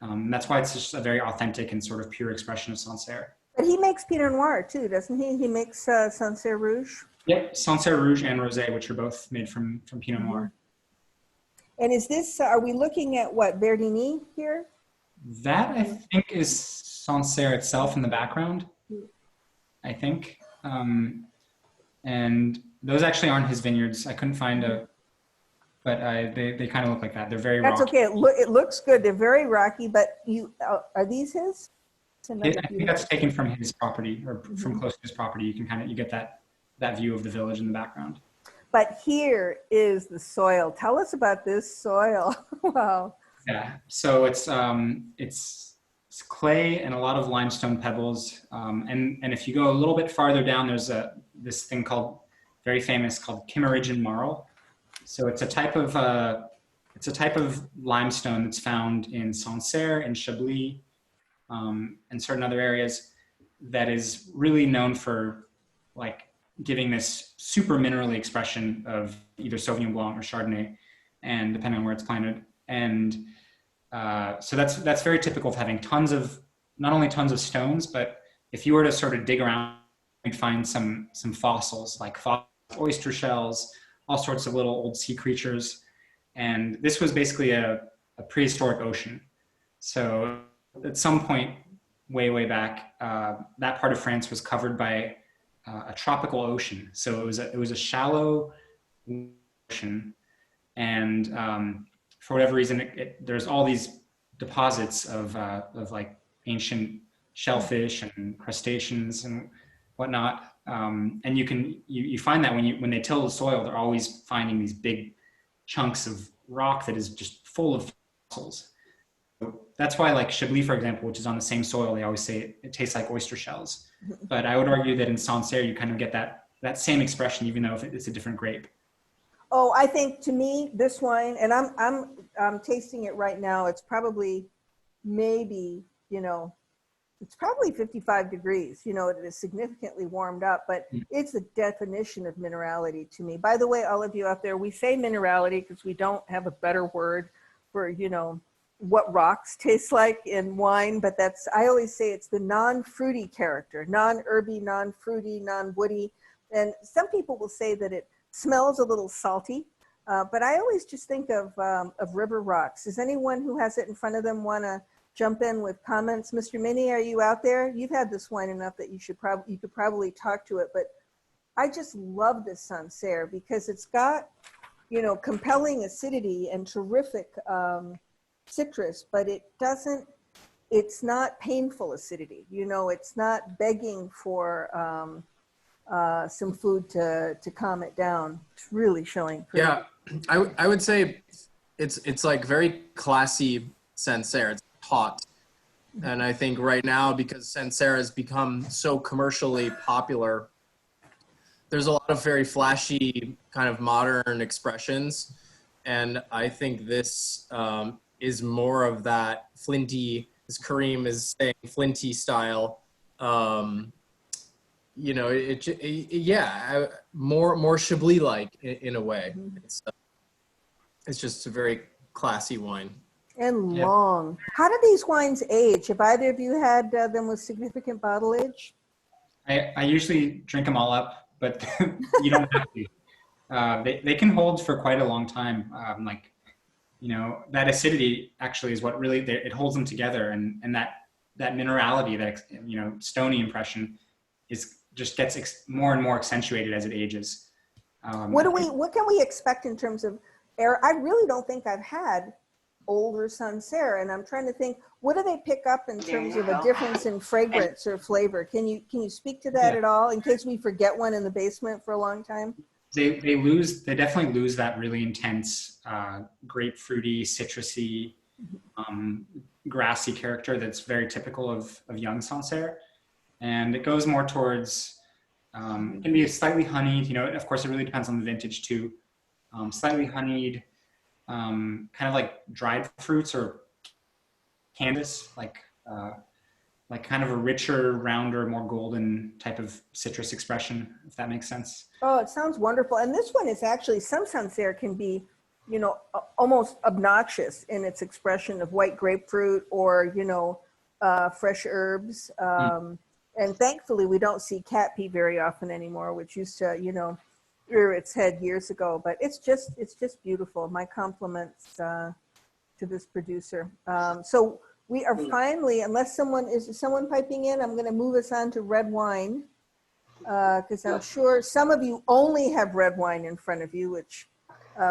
That's why it's just a very authentic and sort of pure expression of Sancerre. But he makes Pinot Noir too, doesn't he? He makes Sancerre Rouge. Yep, Sancerre Rouge and Rosé, which are both made from Pinot Noir. And is this, are we looking at what, Verdigny here? That, I think, is Sancerre itself in the background, I think. And those actually aren't his vineyards. I couldn't find but they kind of look like that. They're very That's rocky. okay. It looks good. They're very rocky, but are these his? It's another I think beautiful. that's taken from his property or from close to his property. You can you get that view of the village in the background. But here is the soil. Tell us about this soil. Wow. Yeah, so it's clay and a lot of limestone pebbles. And if you go a little bit farther down, there's this thing very famous called Kimmeridgian marl. So it's a type of limestone that's found in Sancerre, in Chablis, and certain other areas that is really known for like giving this super minerally expression of either Sauvignon Blanc or Chardonnay, and depending on where it's planted. And so that's very typical of having not only tons of stones, but if you were to sort of dig around, you'd find some fossils, like oyster shells, all sorts of little old sea creatures. And this was basically a prehistoric ocean. So at some point way back, that part of France was covered by a tropical ocean. So it was a shallow ocean, and for whatever reason, there's all these deposits of like ancient shellfish and crustaceans and whatnot. And you find that when they till the soil, they're always finding these big chunks of rock that is just full of fossils. So that's why, like Chablis, for example, which is on the same soil, they always say it tastes like oyster shells. But I would argue that in Sancerre, you kind of get that same expression, even though it's a different grape. Oh, I think to me, this wine, and I'm tasting it right now. It's probably maybe, it's probably 55 degrees. It is significantly warmed up, but it's the definition of minerality to me. By the way, all of you out there, we say minerality because we don't have a better word for, what rocks taste like in wine, but I always say it's the non-fruity character, non-herby, non-fruity, non-woody. And some people will say that it smells a little salty, but I always just think of river rocks. Does anyone who has it in front of them want to jump in with comments? Mr. Minnie, are you out there? You've had this wine enough that you could probably talk to it, but I just love this Sancerre because it's got, compelling acidity and terrific citrus, but it's not painful acidity. It's not begging for some food to calm it down. It's really showing. Yeah, I would say it's like very classy Sancerre. It's hot. And I think right now, because Sancerre has become so commercially popular, there's a lot of very flashy kind of modern expressions. And I think this is more of that flinty, as Kareem is saying, flinty style. More Chablis-like in a way. It's just a very classy wine. And long. How do these wines age? Have either of you had them with significant bottle age? I usually drink them all up, but you don't have to. They can hold for quite a long time. That acidity actually is what really it holds them together, and that minerality, that stony impression, gets more and more accentuated as it ages. What can we expect in terms of air? I really don't think I've had older Sancerre, and I'm trying to think, what do they pick up in terms of a difference in fragrance or flavor? Can you speak to that at all, in case we forget one in the basement for a long time? They definitely lose that really intense grapefruity, citrusy, grassy character that's very typical of young Sancerre, and it goes more towards it can be slightly honeyed. Of course, it really depends on the vintage too. Slightly honeyed, kind of like dried fruits or canvas, like kind of a richer, rounder, more golden type of citrus expression, if that makes sense. Oh, it sounds wonderful. And this one is actually, some Sancerre can be, almost obnoxious in its expression of white grapefruit or, fresh herbs. And thankfully, we don't see cat pee very often anymore, which used to, rear its head years ago. But it's just beautiful. My compliments to this producer. So we are finally, unless someone piping in, I'm going to move us on to red wine, because I'm sure some of you only have red wine in front of you, which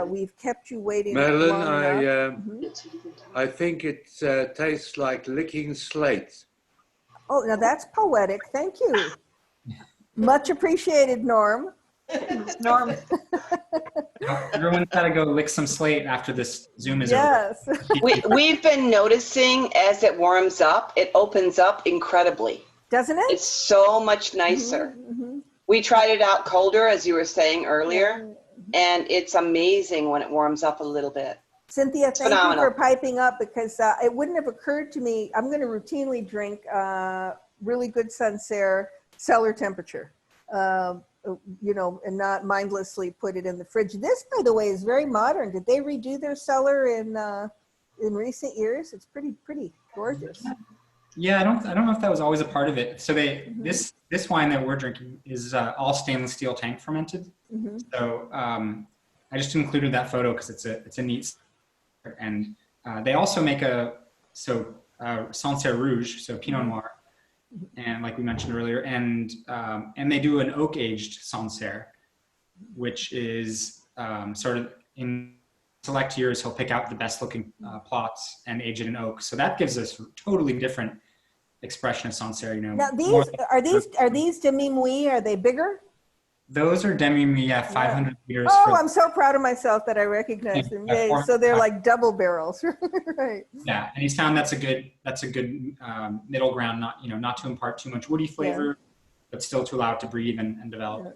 we've kept you waiting. Madeline, I think it tastes like licking slate. Oh, now that's poetic. Thank you. Much appreciated, Norm. Norm, Everyone's got to go lick some slate after this Zoom is over. Yes. we've been noticing as it warms up, it opens up incredibly. Doesn't it? It's so much nicer. Mhm. We tried it out colder, as you were saying earlier, and it's amazing when it warms up a little bit. Cynthia, thank phenomenal. you for piping up, because it wouldn't have occurred to me. I'm going to routinely drink really good Sancerre cellar temperature, you know, and not mindlessly put it in the fridge. This, by the way, is very modern. Did they redo their cellar in recent years? It's pretty gorgeous. Yeah, I don't know if that was always a part of it. So this wine that we're drinking is all stainless steel tank fermented. So I just included that photo because it's a neat. And they also make Sancerre Rouge, so Pinot Noir, and like we mentioned earlier, and they do an oak aged Sancerre, which is sort of in select years he'll pick out the best looking plots and age it in oak. So that gives us a totally different expression of Sancerre. You know, Now are these demi-muit? Are they bigger? Those are demi-muit, 500 liters. Oh, I'm so proud of myself that I recognize them. Yay. So they're like double barrels, right? Yeah, and he's found that's a good middle ground. Not to impart too much woody flavor, but still to allow it to breathe and develop. Yeah.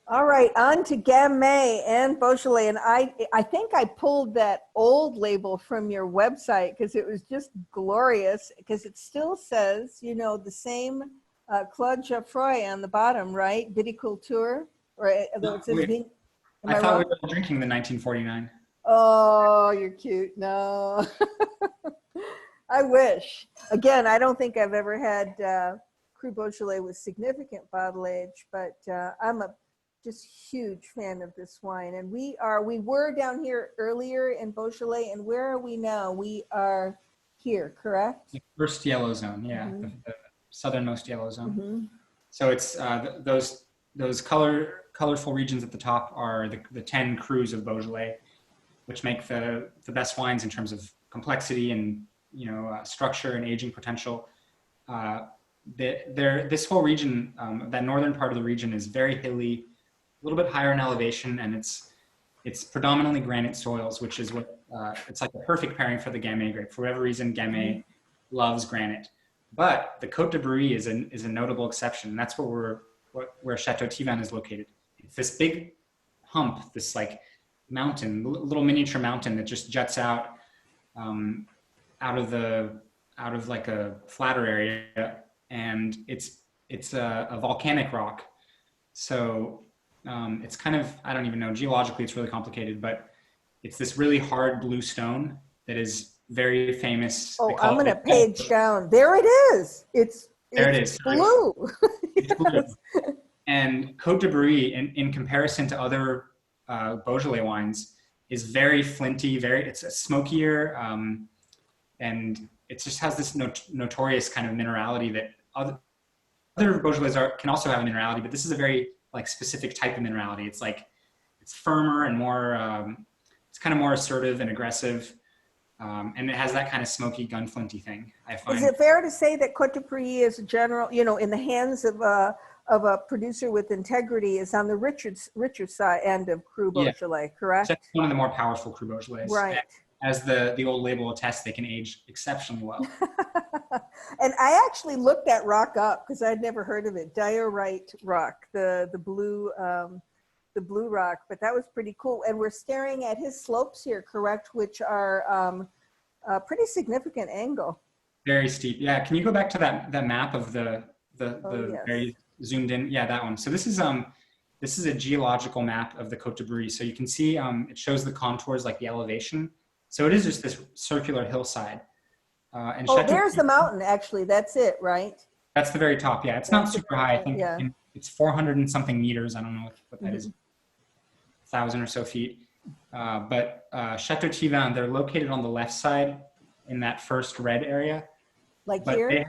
All right, on to Gammae and Beaujolais, and I think I pulled that old label from your website because it was just glorious. Because it still says, you know, the same. Claude Geoffroy on the bottom, right? Viticulture, or although it says I thought we were drinking the 1949. Oh, you're cute. No, I wish. Again, I don't think I've ever had Cru Beaujolais with significant bottle age, but I'm a just huge fan of this wine. And we were down here earlier in Beaujolais, and where are we now? We are here, correct? The first yellow zone, yeah. The southernmost yellow zone. So it's those colorful regions at the top are the 10 crus of Beaujolais, which make the best wines in terms of complexity and structure and aging potential. This whole region, that northern part of the region, is very hilly, a little bit higher in elevation, and it's predominantly granite soils, which is what it's like a perfect pairing for the Gamay grape. For whatever reason, Gamay loves granite. But the Côte de Brouilly is a notable exception. And that's where Chateau Thivan is located. It's this big hump, this like mountain, little miniature mountain that just juts out out of like a flatter area, and it's a volcanic rock. So it's kind of, I don't even know, geologically it's really complicated, but it's this really hard blue stone that is very famous. Oh, I'm going to page down. There it is. It's blue. It's blue. And Côte de Brouilly, in comparison to other Beaujolais wines, is very flinty. It's smokier, and it just has this notorious kind of minerality that other Beaujolais can also have a minerality, but this is a very like specific type of minerality. It's firmer and more. It's kind of more assertive and aggressive. And it has that kind of smoky, gunflinty thing, I find. Is it fair to say that Côte de Brouilly is a general, in the hands of a producer with integrity, is on the richer side end of Cru Beaujolais, correct? That's one of the more powerful Cru Beaujolais. Right. And as the old label attests, they can age exceptionally well. And I actually looked that rock up because I'd never heard of it. Diorite rock, the blue rock, but that was pretty cool. And we're staring at his slopes here, correct, which are a pretty significant angle. Very steep. Yeah. Can you go back to that map of the Yes. very zoomed in? Yeah, that one. So this is a geological map of the Côte de Brouilly. So you can see it shows the contours, like the elevation. So it is just this circular hillside. And there's the mountain. Actually, that's it, right? That's the very top. Yeah, it's not super high. I think it's 400 and something meters. I don't know what that is. 1,000 or so feet. But Chateau Thivan, they're located on the left side in that first red area. Like here?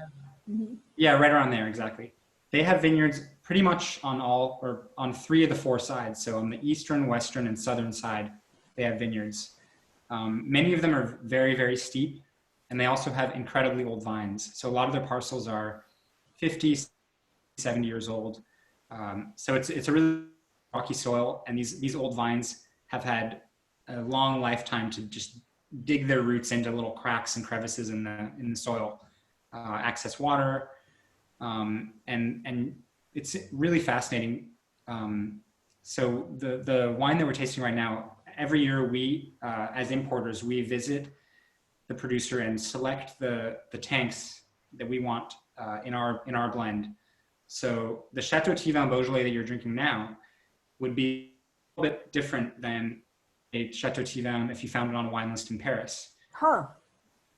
Yeah, right around there, exactly. They have vineyards pretty much on 3 of the 4 sides. So on the eastern, western, and southern side, they have vineyards. Many of them are very, very steep. and they also have incredibly old vines. So a lot of their parcels are 50, 70 years old. So it's a really rocky soil, and these old vines have had a long lifetime to just dig their roots into little cracks and crevices in the soil, access water, and it's really fascinating. So the wine that we're tasting right now, every year we, as importers, we visit the producer and select the tanks that we want in our blend. So the Chateau Tivin Beaujolais that you're drinking now would be a little bit different than a Chateau Tivin if you found it on a wine list in Paris. Huh.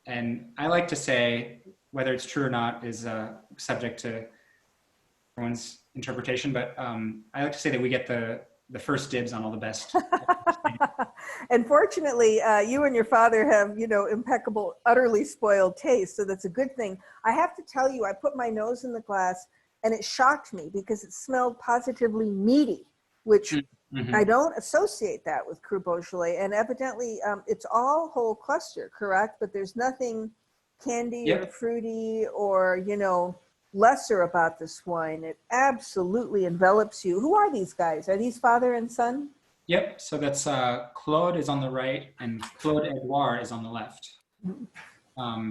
And I like to say, whether it's true or not is subject to everyone's interpretation, but I like to say that we get the first dibs on all the best. And fortunately, you and your father have, impeccable, utterly spoiled taste. So that's a good thing. I have to tell you, I put my nose in the glass and it shocked me because it smelled positively meaty, which I don't associate that with Cru Beaujolais. And evidently it's all whole cluster, correct? But there's nothing candy or fruity or, lesser about this wine. It absolutely envelops you. Who are these guys? Are these father and son? Yep. So that's Claude is on the right and Claude Edouard is on the left.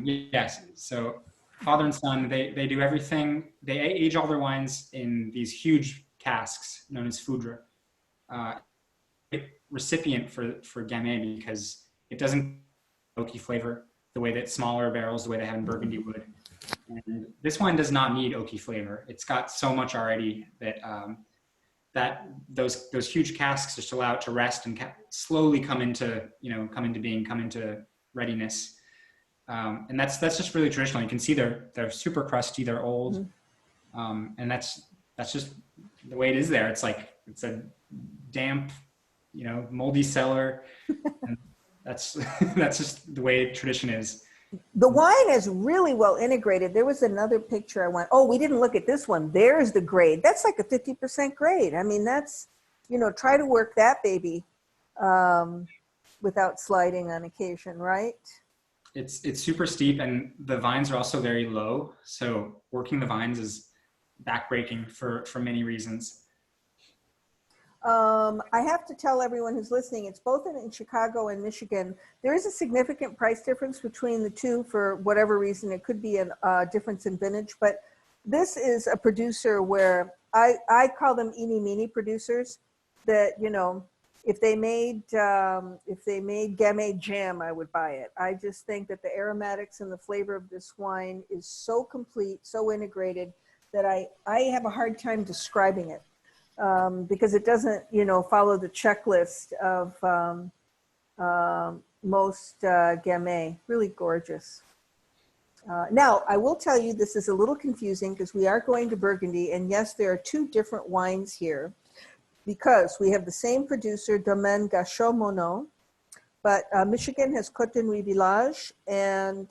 Yes. So father and son, they do everything. They age all their wines in these huge casks known as foudre. Recipient for Gammae because it doesn't oaky flavor the way that smaller barrels, the way they have in Burgundy would. And this wine does not need oaky flavor. It's got so much already that that those huge casks just allow it to rest and slowly come into being, come into readiness. And that's just really traditional. You can see they're super crusty, they're old, and that's just the way it is there. It's like it's a damp, moldy cellar, and that's just the way tradition is. The wine is really well integrated. There was another picture I went, oh, we didn't look at this one. There's the grade. That's like a 50% grade. I mean, that's, try to work that baby without sliding on occasion, right? It's super steep, and the vines are also very low. So working the vines is backbreaking for many reasons. I have to tell everyone who's listening, it's both in Chicago and Michigan. There is a significant price difference between the two for whatever reason. It could be a difference in vintage, but this is a producer where I call them eeny meeny producers that, if they made Gammae jam, I would buy it. I just think that the aromatics and the flavor of this wine is so complete, so integrated that I have a hard time describing it. Because it doesn't, follow the checklist of most Gammae. Really gorgeous. Now, I will tell you this is a little confusing because we are going to Burgundy, and yes, there are two different wines here because we have the same producer, Domaine Gachot-Monod, but Michigan has Côte de Nuits Villages, and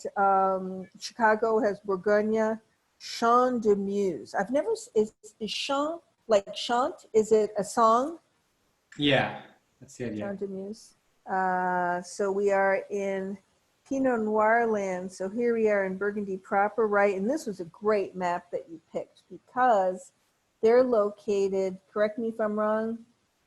Chicago has Bourgogne Chant de Muse. I've never, is chant like chant? Is it a song? Yeah, that's the idea. Chant de Muse. So we are in Pinot Noir land. So here we are in Burgundy proper, right? And this was a great map that you picked because they're located, correct me if I'm wrong,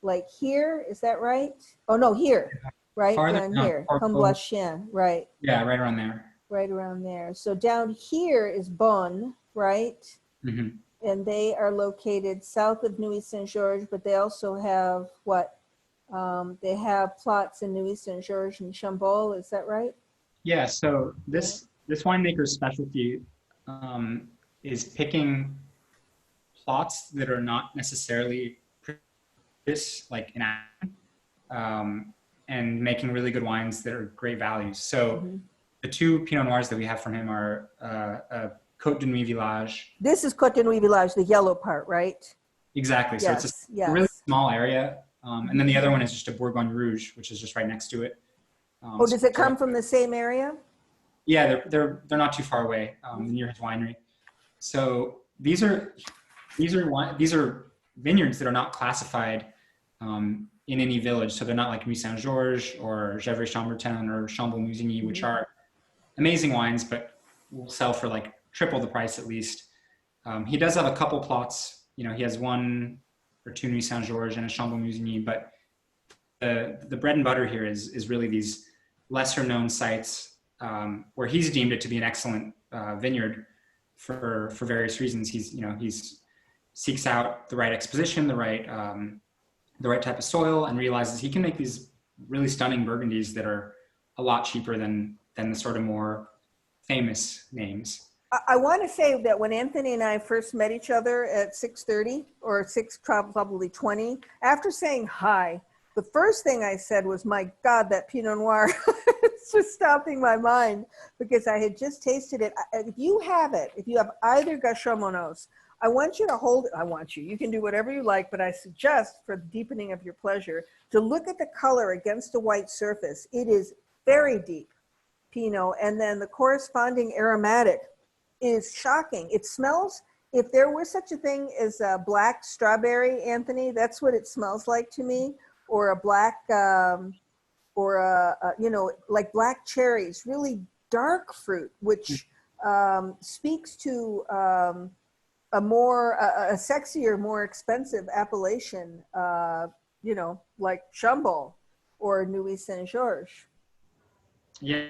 like here, is that right? Oh no, here, right? Down here, Comboischien, right? Yeah, right around there. Right around there. So down here is Beaune, right? Mm-hmm. And they are located south of Nuits Saint-Georges, but they also have what? They have plots in Nuits Saint-Georges and Chambol, is that right? Yeah, so this winemaker's specialty is picking plots that are not necessarily like in and making really good wines that are great values. So the two Pinot Noirs that we have from him are Côte de Nuits Villages. This is Côte de Nuits Villages, the yellow part, right? Exactly. So it's a really small area. And then the other one is just a Bourgogne Rouge, which is just right next to it. Oh, does it come from the same area? Yeah, they're not too far away, near his winery. So these are vineyards that are not classified in any village. So they're not like Nuits Saint-Georges or Gevrey-Chambertin or Chambon-Musigny, which are amazing wines, but will sell for like triple the price at least. He does have a couple plots. You know, he has 1 or 2 Nuits Saint-Georges and a Chambon-Musigny, but the bread and butter here is really these lesser known sites where he's deemed it to be an excellent vineyard for various reasons. He's seeks out the right exposition, the right type of soil, and realizes he can make these really stunning Burgundies that are a lot cheaper than the sort of more famous names. I want to say that when Anthony and I first met each other at 6:30 or probably 20, after saying hi, the first thing I said was, my God, that Pinot Noir is just stopping my mind, because I had just tasted it. If you have either Gauchon-Monos, I want you to hold it. You can do whatever you like, but I suggest, for the deepening of your pleasure, to look at the color against a white surface. It is very deep Pinot, and then the corresponding aromatic is shocking. It smells, if there were such a thing as a black strawberry, Anthony, that's what it smells like to me, or a black, like black cherries, really dark fruit, which speaks to a sexier, more expensive appellation, like Chambon or Nuits Saint-Georges. Yeah.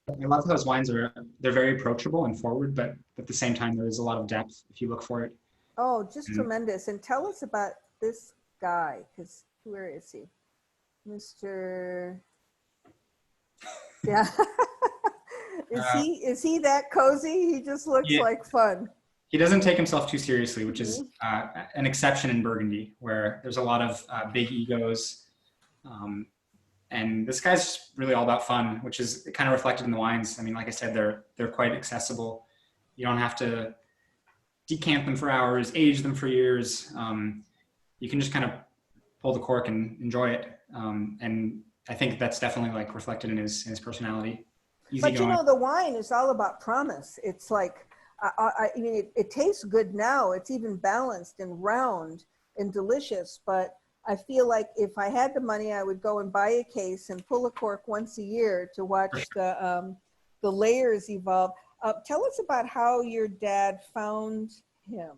I love those wines. They're very approachable and forward, but at the same time, there is a lot of depth if you look for it. Oh, just tremendous. And tell us about this guy, because where is he? Mr. Yeah. Is he that cozy? He just looks like fun. He doesn't take himself too seriously, which is an exception in Burgundy, where there's a lot of big egos. And this guy's just really all about fun, which is kind of reflected in the wines. I mean, like I said, they're quite accessible. You don't have to decant them for hours, age them for years. You can just kind of pull the cork and enjoy it. And I think that's definitely like reflected in his personality. But the wine is all about promise. It's like, I mean, it tastes good now. It's even balanced and round and delicious, but I feel like if I had the money, I would go and buy a case and pull a cork once a year to watch the layers evolve. Tell us about how your dad found him,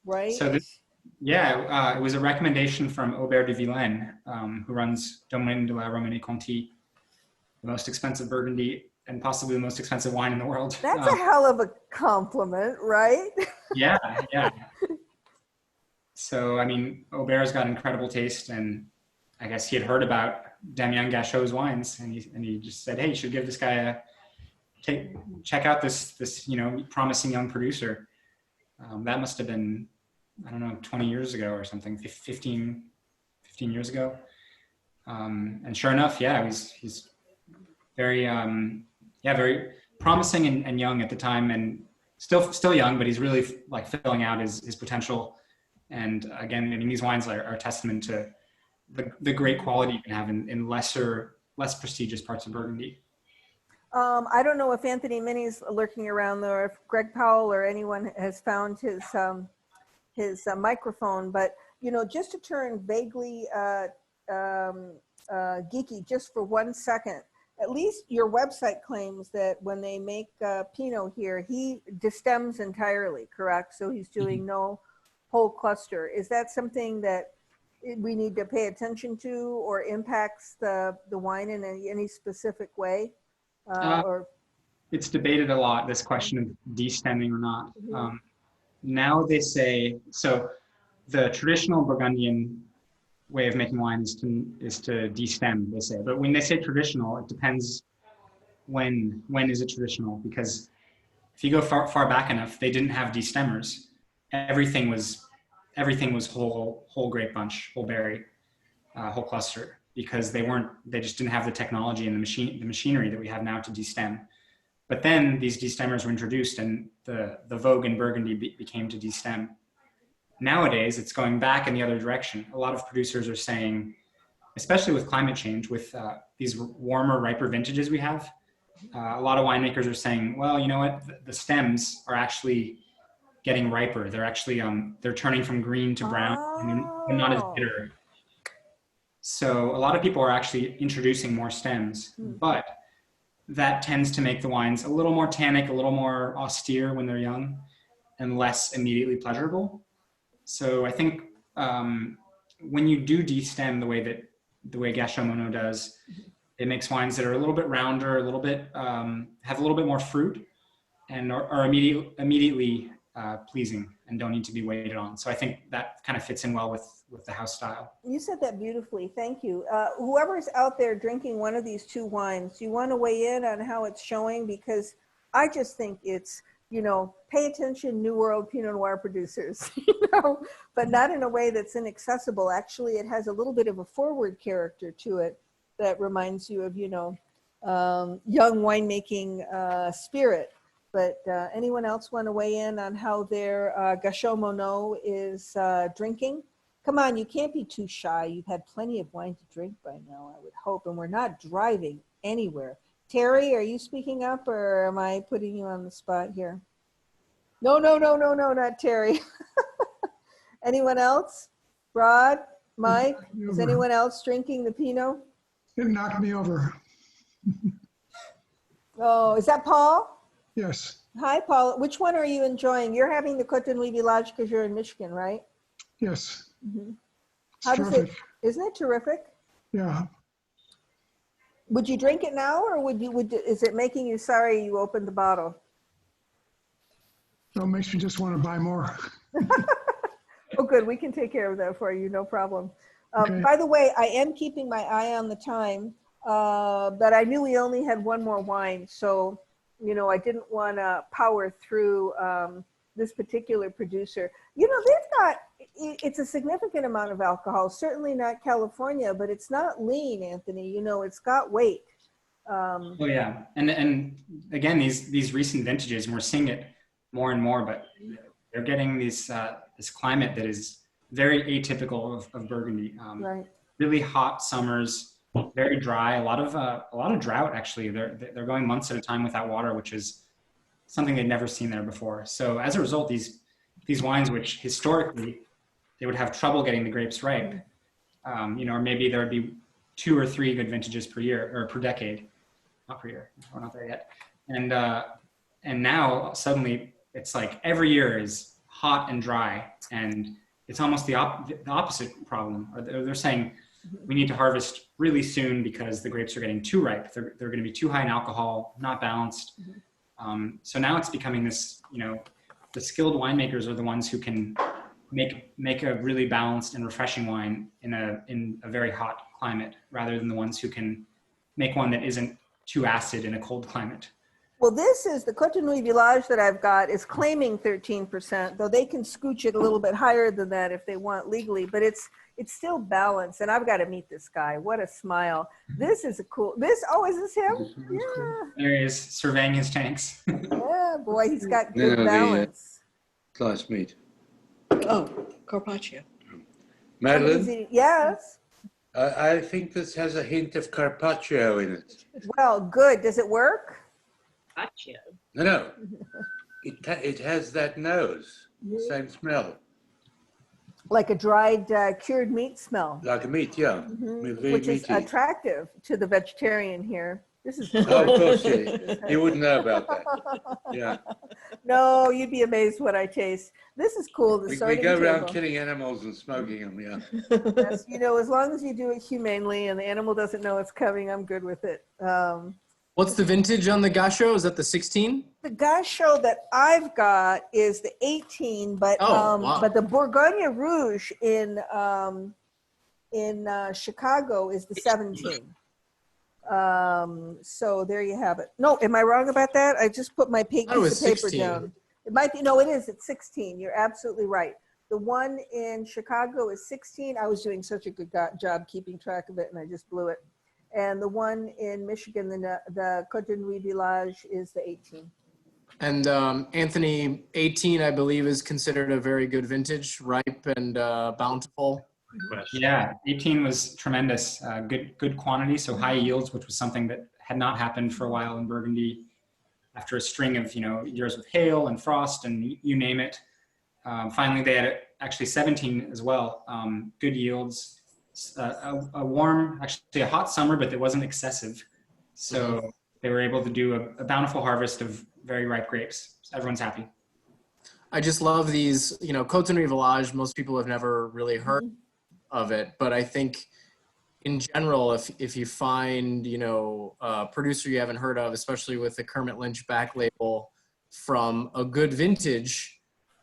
right? So it was a recommendation from Aubert de Vilaine, who runs Domaine de la Romanée-Conti, the most expensive Burgundy and possibly the most expensive wine in the world. That's a hell of a compliment, right? Yeah. So, I mean, Aubert's got incredible taste, and I guess he had heard about Damien Gachot's wines, and he just said, hey, you should give this guy check out this promising young producer. That must have been, I don't know, 20 years ago or something, 15 years ago. And sure enough, he's very, very promising and young at the time, and still young, but he's really like filling out his potential. And again, I mean, these wines are a testament to the great quality you can have in less prestigious parts of Burgundy. I don't know if Anthony Minnie's lurking around there, or if Greg Powell or anyone has found his microphone, but just to turn vaguely geeky just for 1 second, at least your website claims that when they make Pinot here, he destems entirely, correct? So he's doing no whole cluster. Is that something that we need to pay attention to, or impacts the wine in any specific way? Or it's debated a lot, this question of destemming or not. Now they say, so the traditional Burgundian way of making wine is to destem, they say. But when they say traditional, it depends when is it traditional, because if you go far back enough, they didn't have destemmers. Everything was whole grape bunch, whole berry, whole cluster, because they just didn't have the technology and the machinery that we have now to destem. But then these destemmers were introduced, and the vogue in Burgundy became to destem. Nowadays, it's going back in the other direction. A lot of producers are saying, especially with climate change, with these warmer, riper vintages we have, a lot of winemakers are saying, well, you know what, the stems are actually getting riper. They're actually, they're turning from green to brown, and they're not as bitter. So a lot of people are actually introducing more stems, but that tends to make the wines a little more tannic, a little more austere when they're young, and less immediately pleasurable. So I think when you do destem the way Gâcheux Monod does, it makes wines that are a little bit rounder, a little bit have a little bit more fruit, and are immediately pleasing and don't need to be waited on. So I think that kind of fits in well with the house style. You said that beautifully. Thank you. Whoever's out there drinking one of these two wines, you want to weigh in on how it's showing? Because I just think it's, pay attention, New World Pinot Noir producers, but not in a way that's inaccessible. Actually, it has a little bit of a forward character to it that reminds you of, young winemaking spirit. But anyone else want to weigh in on how their Gâcheux Monod is drinking? Come on, you can't be too shy. You've had plenty of wine to drink by now, I would hope, and we're not driving anywhere. Terry, are you speaking up, or am I putting you on the spot here? No, not Terry. Anyone else? Rod, Mike, is anyone else drinking the Pinot? It knocked me over. Oh, is that Paul? Yes, Hi, Paul. Which one are you enjoying? You're having the Côte de Nuits Villages because you're in Michigan, right? yes. Mm-hmm. It's How does it? terrific. Isn't it terrific? Yeah, Would you drink it now, or is it making you sorry you opened the bottle? that makes me just want to buy more. Oh, good. We can take care of that for you. No problem. Okay. By the way, I am keeping my eye on the time, but I knew we only had one more wine. So, I didn't want to power through this particular producer. They've got, it's a significant amount of alcohol, certainly not California, but it's not lean, Anthony. It's got weight. Oh yeah, and again, these recent vintages, and we're seeing it more and more, but they're getting this climate that is very atypical of Burgundy. Right. Really hot summers, very dry, a lot of drought actually. They're going months at a time without water, which is something they'd never seen there before. So as a result, these wines, which historically they would have trouble getting the grapes ripe, or maybe there would be 2 or 3 good vintages per year or per decade, not per year. We're not there yet. And now suddenly it's like every year is hot and dry, and it's almost the opposite problem. Or they're saying we need to harvest really soon because the grapes are getting too ripe. They're going to be too high in alcohol, not balanced. So now it's becoming this, the skilled winemakers are the ones who can make a really balanced and refreshing wine in a very hot climate, rather than the ones who can make one that isn't too acid in a cold climate. Well, this is the Côte de Nuits Villages that I've got is claiming 13%, though they can scooch it a little bit higher than that if they want legally, but it's still balanced. And I've got to meet this guy. What a smile. This is a cool, is this him? Yeah. There he is, surveying his tanks. Yeah, boy, he's got good balance. Class meet. Oh, Carpaccio. Madeline, Yes. I think this has a hint of Carpaccio in it. Well, good. Does it work? Carpaccio. No, it has that nose, same smell, Like a dried cured meat smell, like a meat, yeah. Very which is meaty. attractive to the vegetarian here. This is Oh, of course, you wouldn't know about that. Yeah, No, you'd be amazed what I taste. This is cool. The we sorting go around table. killing animals and smoking them. Yeah, Yes, as long as you do it humanely and the animal doesn't know it's coming, I'm good with it. What's the vintage on the Gâcheux? Is that the 16? The Gâcheux that I've got is the 18, but wow. but the Bourgogne Rouge in Chicago is the 17. So there you have it. No, am I wrong about that? I just put my piece thought it was of paper 16. down. It might be. No, it is. It's 16. You're absolutely right. The one in Chicago is 16. I was doing such a good job keeping track of it, and I just blew it. And the one in Michigan, the Côte de Nuits Villages, is the 18. And Anthony, 18, I believe, is considered a very good vintage, ripe and bountiful. Yeah, 18 was tremendous, good quantity, so high yields, which was something that had not happened for a while in Burgundy after a string of years with hail and frost and you name it. Finally, they had actually 17 as well. Good yields, a warm, actually a hot summer, but it wasn't excessive. So they were able to do a bountiful harvest of very ripe grapes. So everyone's happy. I just love these, you know, Côte de Nuits Villages, most people have never really heard of it, but I think in general, if you find, you know, a producer you haven't heard of, especially with the Kermit Lynch back label from a good vintage,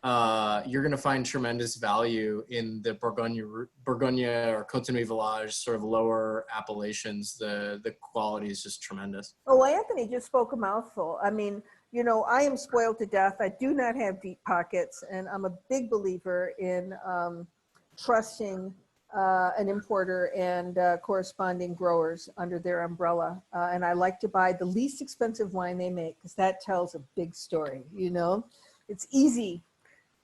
you're going to find tremendous value in the Bourgogne or Côte de Nuits Villages, sort of lower appellations. The quality is just tremendous. Oh, well, Anthony just spoke a mouthful. I mean, you know, I am spoiled to death. I do not have deep pockets, and I'm a big believer in trusting an importer and corresponding growers under their umbrella. And I like to buy the least expensive wine they make, because that tells a big story, you know? It's easy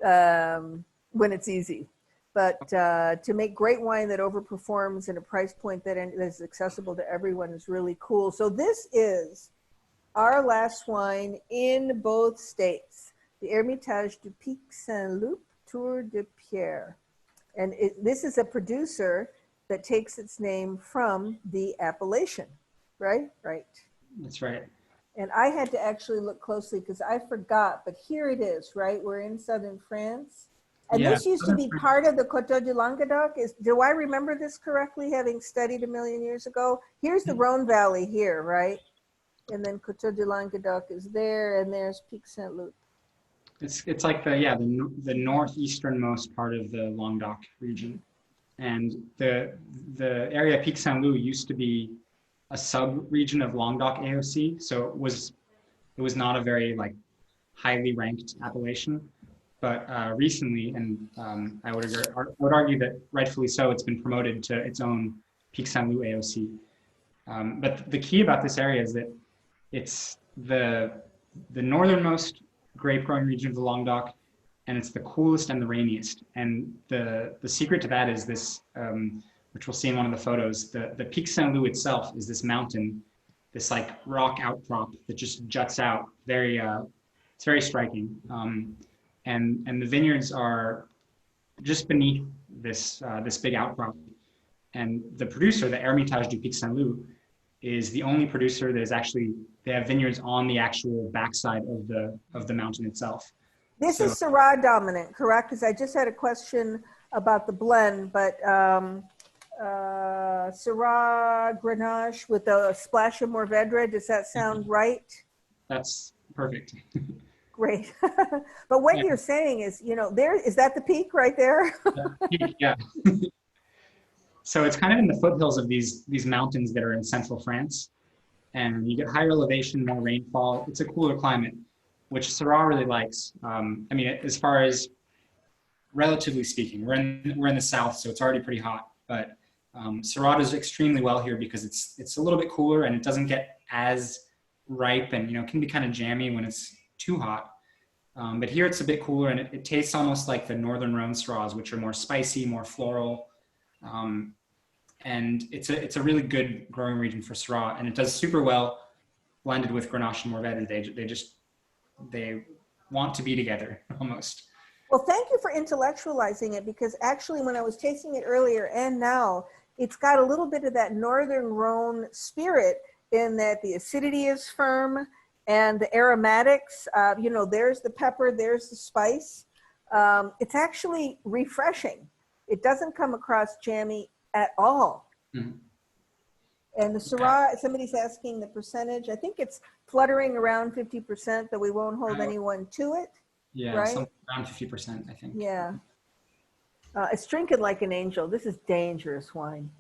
when it's easy. But to make great wine that overperforms at a price point that is accessible to everyone is really cool. So this is our last wine in both states, the Hermitage du Pic Saint Loup, Tour de Pierre. And this is a producer that takes its name from the appellation, right? Right. That's right. And I had to actually look closely because I forgot, but here it is, right? We're in southern France. And Yeah, this used to be part of the Côte de Languedoc. Do I remember this correctly, having studied a million years ago? Here's the Rhone Valley here, right? And then Côte de Languedoc is there, and there's Pic Saint Loup. It's like the northeasternmost part of the Languedoc region, and the area Pic Saint Loup used to be a sub-region of Languedoc AOC, so it was not a very like highly ranked appellation, but recently, and I would argue that rightfully so, it's been promoted to its own Pic Saint Loup AOC. But the key about this area is that it's the northernmost grape growing region of the Languedoc, and it's the coolest and the rainiest. And the secret to that is this, which we'll see in one of the photos. The Pic Saint Loup itself is this mountain, this like rock outcrop that just juts out. It's very striking. And the vineyards are just beneath this big outcrop. And the producer, the Hermitage du Pic Saint Loup, is the only producer that is actually, they have vineyards on the actual backside of the mountain itself. This is Syrah dominant, correct? Because I just had a question about the blend, but Syrah Grenache with a splash of Mourvedre, does that sound right? That's perfect. Great. But what you're saying is, you know, is that the peak right there? Yeah. So it's kind of in the foothills of these mountains that are in central France, and you get higher elevation, more rainfall. It's a cooler climate, which Syrah really likes. I mean, as far as relatively speaking, we're in the south, so it's already pretty hot. But Syrah does extremely well here because it's a little bit cooler and it doesn't get as ripe, and it can be kind of jammy when it's too hot. But here it's a bit cooler, and it tastes almost like the northern Rhone Syrahs, which are more spicy, more floral. And it's a really good growing region for Syrah, and it does super well blended with Grenache and Mourvedre. They want to be together almost. Well, thank you for intellectualizing it, because actually when I was tasting it earlier and now, it's got a little bit of that northern Rhone spirit in that the acidity is firm and the aromatics, there's the pepper, there's the spice. It's actually refreshing. It doesn't come across jammy at all. Mm-hmm. And the Syrah, somebody's asking the percentage. I think it's fluttering around 50%, that we won't hold anyone to it. Yeah, right? Around 50%, I think. Yeah. It's drinking like an angel. This is dangerous wine.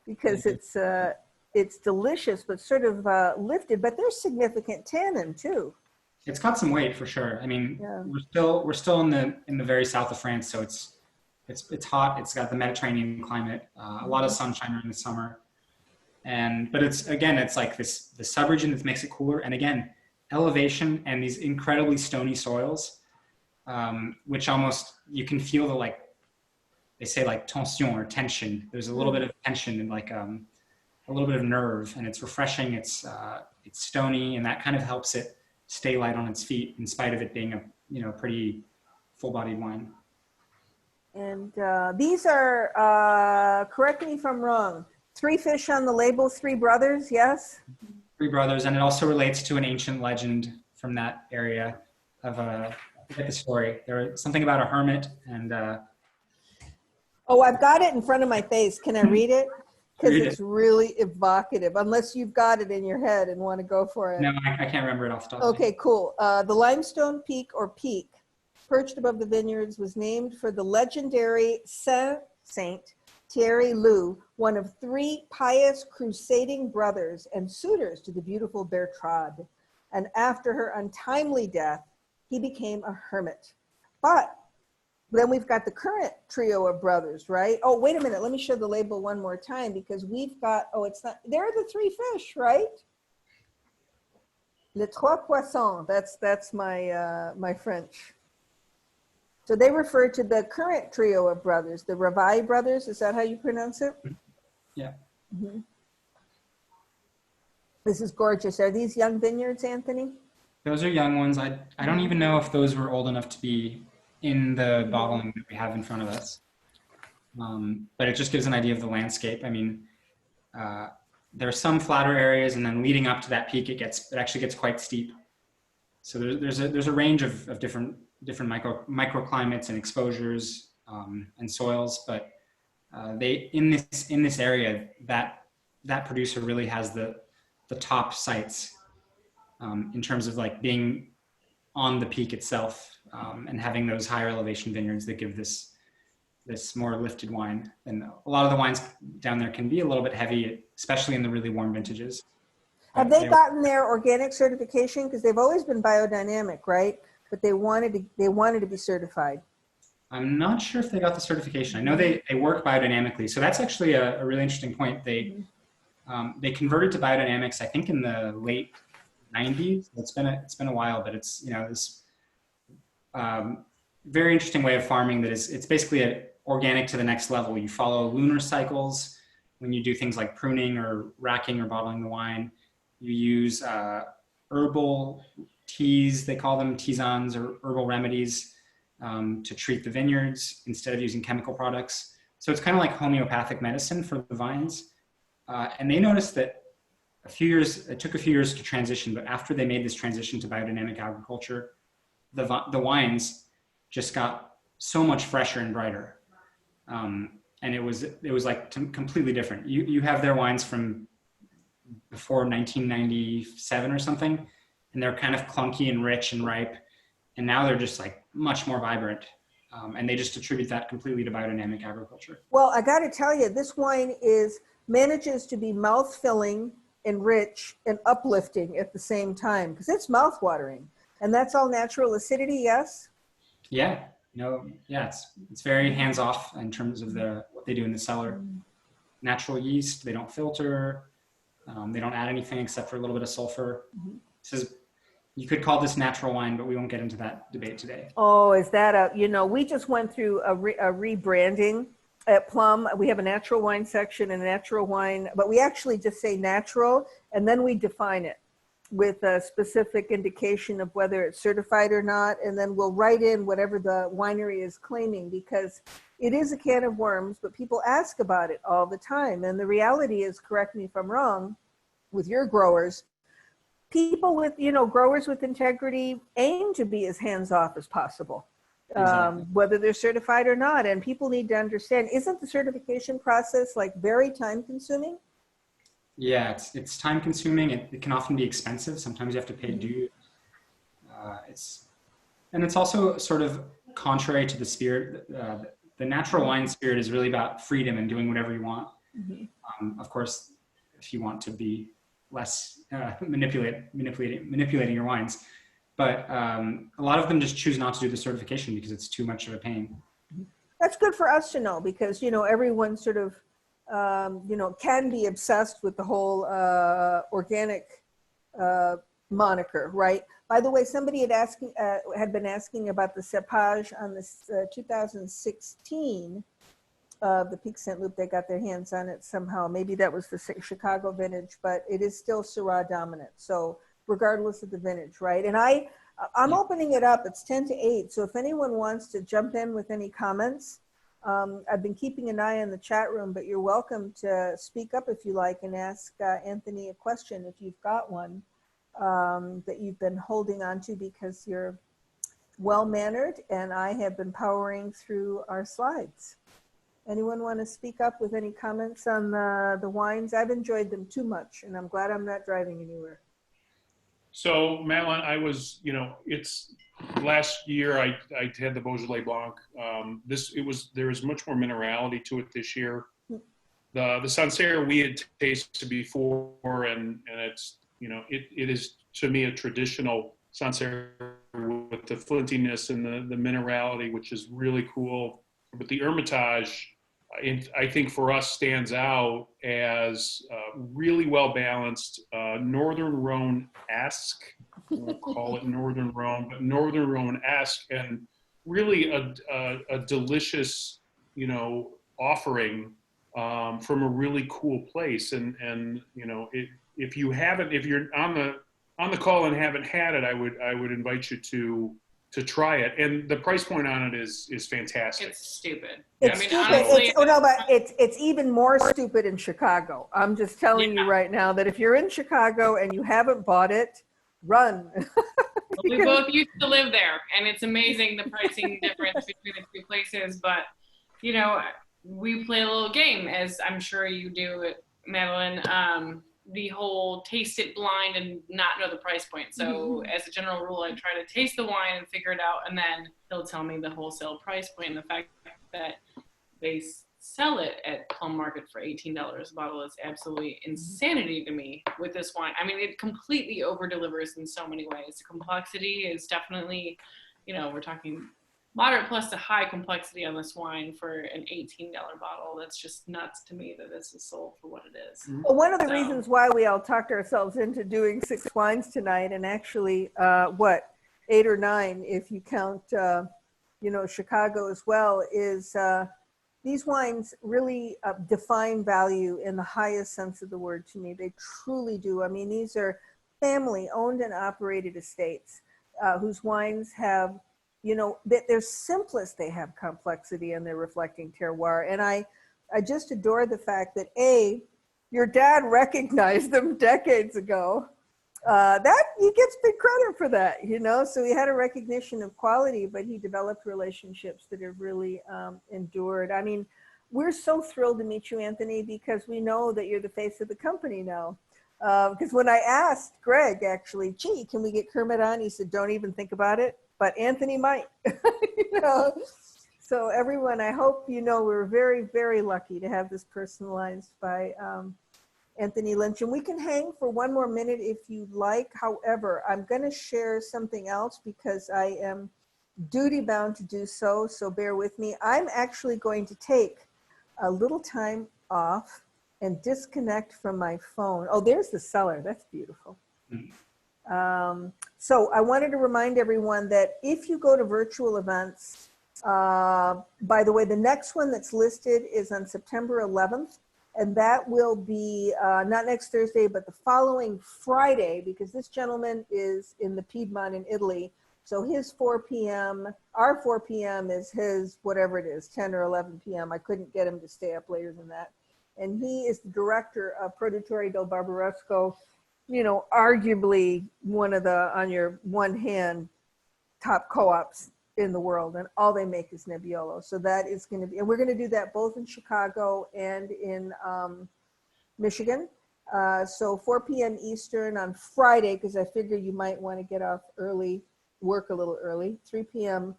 Because it's delicious, but sort of lifted, but there's significant tannin too. It's got some weight for sure. I mean, we're still in the very south of France, so it's hot. It's got the Mediterranean climate, a lot of sunshine during the summer, but it's like the subregion that makes it cooler, and again, elevation and these incredibly stony soils, which almost you can feel the they say tension or tension. There's a little bit of tension and a little bit of nerve, and it's refreshing. It's stony, and that kind of helps it stay light on its feet in spite of it being a pretty full-bodied wine. And these are, correct me if I'm wrong, Three fish on the label, three brothers, yes? Three brothers, and it also relates to an ancient legend from that area of I forget the story. There was something about a hermit and Oh, I've got it in front of my face. Can I read it? Because Read it's really evocative, unless you've got it in your head and want to go for it. no, I can't remember it off the top. of my head. Okay, cool. The limestone peak or peak perched above the vineyards was named for the legendary Saint Thierry Lou, one of three pious crusading brothers and suitors to the beautiful Bertrade. And after her untimely death, he became a hermit. But then we've got the current trio of brothers, right? Oh, wait a minute. Let me show the label one more time because we've got, oh, it's not, there are the three fish, right? Les trois poissons. That's my French. So they refer to the current trio of brothers, the Ravai brothers. Is that how you pronounce it? Yeah. Mm-hmm. This is gorgeous. Are these young vineyards, Anthony? Those are young ones. I don't even know if those were old enough to be in the bottling that we have in front of us. But it just gives an idea of the landscape. I mean, there are some flatter areas, and then leading up to that peak, it actually gets quite steep. So there's a range of different microclimates and exposures and soils, but they in this area that producer really has the top sites in terms of like being on the peak itself and having those higher elevation vineyards that give this more lifted wine. And a lot of the wines down there can be a little bit heavy, especially in the really warm vintages. Have they gotten their organic certification? Because they've always been biodynamic, right? But they wanted to be certified. I'm not sure if they got the certification. I know they work biodynamically. So that's actually a really interesting point. They converted to biodynamics, I think, in the late 90s. It's been a while, but it's, you know, this very interesting way of farming that is, it's basically organic to the next level. You follow lunar cycles when you do things like pruning or racking or bottling the wine. You use herbal teas, they call them tisanes or herbal remedies to treat the vineyards instead of using chemical products. So it's kind of like homeopathic medicine for the vines. And they noticed that it took a few years to transition, but after they made this transition to biodynamic agriculture, the wines just got so much fresher and brighter. And it was like completely different. You have their wines from before 1997 or something, and they're kind of clunky and rich and ripe. And now they're just like much more vibrant. And they just attribute that completely to biodynamic agriculture. Well, I got to tell you, this wine manages to be mouth-filling and rich and uplifting at the same time because it's mouth-watering. And that's all natural acidity, yes? Yeah, it's very hands-off in terms of what they do in the cellar. Natural yeast, they don't filter, they don't add anything except for a little bit of sulfur. You could call this natural wine, but we won't get into that debate today. Oh, is that we just went through a rebranding at Plum. We have a natural wine section and a natural wine, but we actually just say natural, and then we define it with a specific indication of whether it's certified or not, and then we'll write in whatever the winery is claiming, because it is a can of worms, but people ask about it all the time. And the reality is, correct me if I'm wrong, with your growers, people with, growers with integrity aim to be as hands-off as possible, Exactly. whether they're certified or not. And people need to understand, isn't the certification process like very time-consuming? Yeah, it's time consuming. It can often be expensive. Sometimes you have to pay due. It's also sort of contrary to the spirit. The natural wine spirit is really about freedom and doing whatever you want. Of course, if you want to be less manipulating your wines, but a lot of them just choose not to do the certification because it's too much of a pain. That's good for us to know because, everyone sort of, can be obsessed with the whole organic moniker, right? By the way, somebody had been asking about the cepage on this 2016 of the Pic Saint Loup. They got their hands on it somehow. Maybe that was the Chicago vintage, but it is still Syrah dominant. So regardless of the vintage, right? And I'm opening it up. It's 10 to 8. So if anyone wants to jump in with any comments, I've been keeping an eye on the chat room, but you're welcome to speak up if you like and ask Anthony a question if you've got one that you've been holding on to because you're well-mannered and I have been powering through our slides. Anyone want to speak up with any comments on the wines? I've enjoyed them too much and I'm glad I'm not driving anywhere. So Madeline, I was, it's last year I had the Beaujolais Blanc. There was much more minerality to it this year. The Sancerre we had tasted before, and it's, it is to me a traditional Sancerre with the flintiness and the minerality, which is really cool. But the Hermitage, I think for us stands out as really well balanced, Northern Rhone-esque. I won't call it Northern Rhone, but Northern Rhone-esque, and really a delicious, offering from a really cool place. And if you're on the call and haven't had it, I would invite you to try it. And the price point on it is fantastic. It's stupid. It's I mean, stupid. honestly, But it's even more stupid in Chicago. I'm just telling you right now that if you're in Chicago and you haven't bought it, run. we both used to live there, and it's amazing the pricing difference between the two places. But we play a little game, as I'm sure you do, Madeline. The whole taste it blind and not know the price point. So as a general rule, I try to taste the wine and figure it out, and then he'll tell me the wholesale price point. And the fact that they sell it at Plum Market for $18 a bottle is absolutely insanity to me with this wine. I mean, it completely over delivers in so many ways. The complexity is definitely, we're talking moderate plus to high complexity on this wine for an $18 bottle. That's just nuts to me that this is sold for what it is. Well, one of the reasons why we all talked ourselves into doing 6 wines tonight, and actually 8 or 9 if you count Chicago as well, is these wines really define value in the highest sense of the word to me. They truly do. I mean, these are family owned and operated estates whose wines have, they're simplest, they have complexity, and they're reflecting terroir. And I just adore the fact that your dad recognized them decades ago. That he gets big credit for that, so he had a recognition of quality, but he developed relationships that have really endured. I mean, we're so thrilled to meet you, Anthony, because we know that you're the face of the company now. Because when I asked Greg, actually, gee, can we get Kermit on? He said, don't even think about it. But Anthony might, So everyone, I hope we're very, very lucky to have this personalized by Anthony Lynch. And we can hang for one more minute if you'd like. However, I'm going to share something else because I am duty bound to do so. So bear with me. I'm actually going to take a little time off and disconnect from my phone. Oh, there's the cellar. That's beautiful. So I wanted to remind everyone that if you go to virtual events, by the way, the next one that's listed is on September 11th, and that will be not next Thursday, but the following Friday, because this gentleman is in the Piedmont in Italy. So his 4 p.m., our 4 p.m. is his, whatever it is, 10 or 11 p.m. I couldn't get him to stay up later than that. And he is the director of Produttori del Barbaresco, arguably one of the, on your one hand, top co-ops in the world, and all they make is Nebbiolo. So that is going to be, and we're going to do that both in Chicago and in Michigan. So 4 p.m. Eastern on Friday, because I figure you might want to get off early, work a little early, 3 p.m.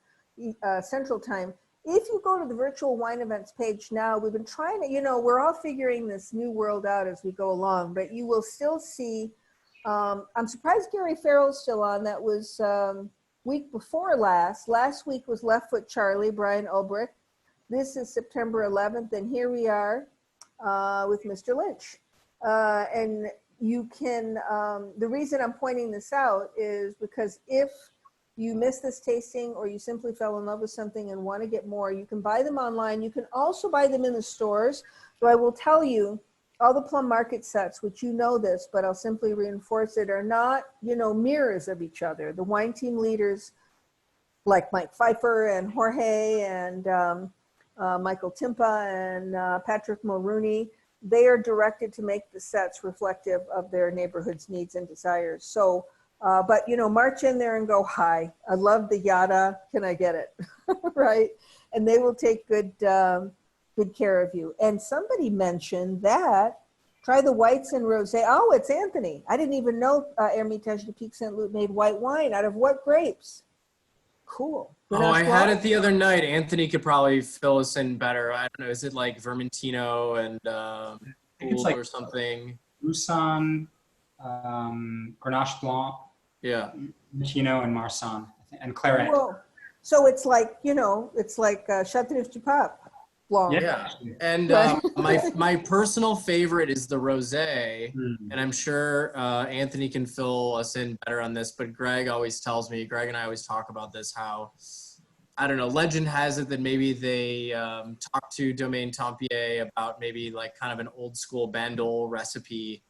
Central Time. If you go to the virtual wine events page now, we've been trying to, we're all figuring this new world out as we go along, but you will still see, I'm surprised Gary Farrell's still on. That was week before last. Last week was Left Foot Charlie, Brian Ulbrich. This is September 11th, and here we are with Mr. Lynch. And you can, the reason I'm pointing this out is because if you missed this tasting or you simply fell in love with something and want to get more, you can buy them online. You can also buy them in the stores. So I will tell you, all the Plum Market sets, which this, but I'll simply reinforce it, are not, mirrors of each other. The wine team leaders like Mike Pfeiffer and Jorge and Michael Timpa and Patrick Mulrooney. They are directed to make the sets reflective of their neighborhood's needs and desires. So, but you know, march in there and go, hi, I love the yada, can I get it, right? And they will take good care of you. And somebody mentioned that, try the whites and rosé. Oh, it's Anthony. I didn't even know Hermitage de Pic Saint Loup made white wine. Out of what grapes? Cool. Oh, I had it the other night. Anthony could probably fill us in better. I don't know. Is it like Vermentino and it's like or something? Roussan, Grenache Blanc, Yeah. Vermentino, and Marsanne, and Claret. Whoa. So it's like, you know, it's like Châteauneuf du Pape Blanc. Yeah. And my personal favorite is the rosé, and I'm sure Anthony can fill us in better on this, but Greg always tells me, Greg and I always talk about this, how, I don't know, legend has it that maybe they talked to Domaine Tempier about maybe like kind of an old school Bandol recipe,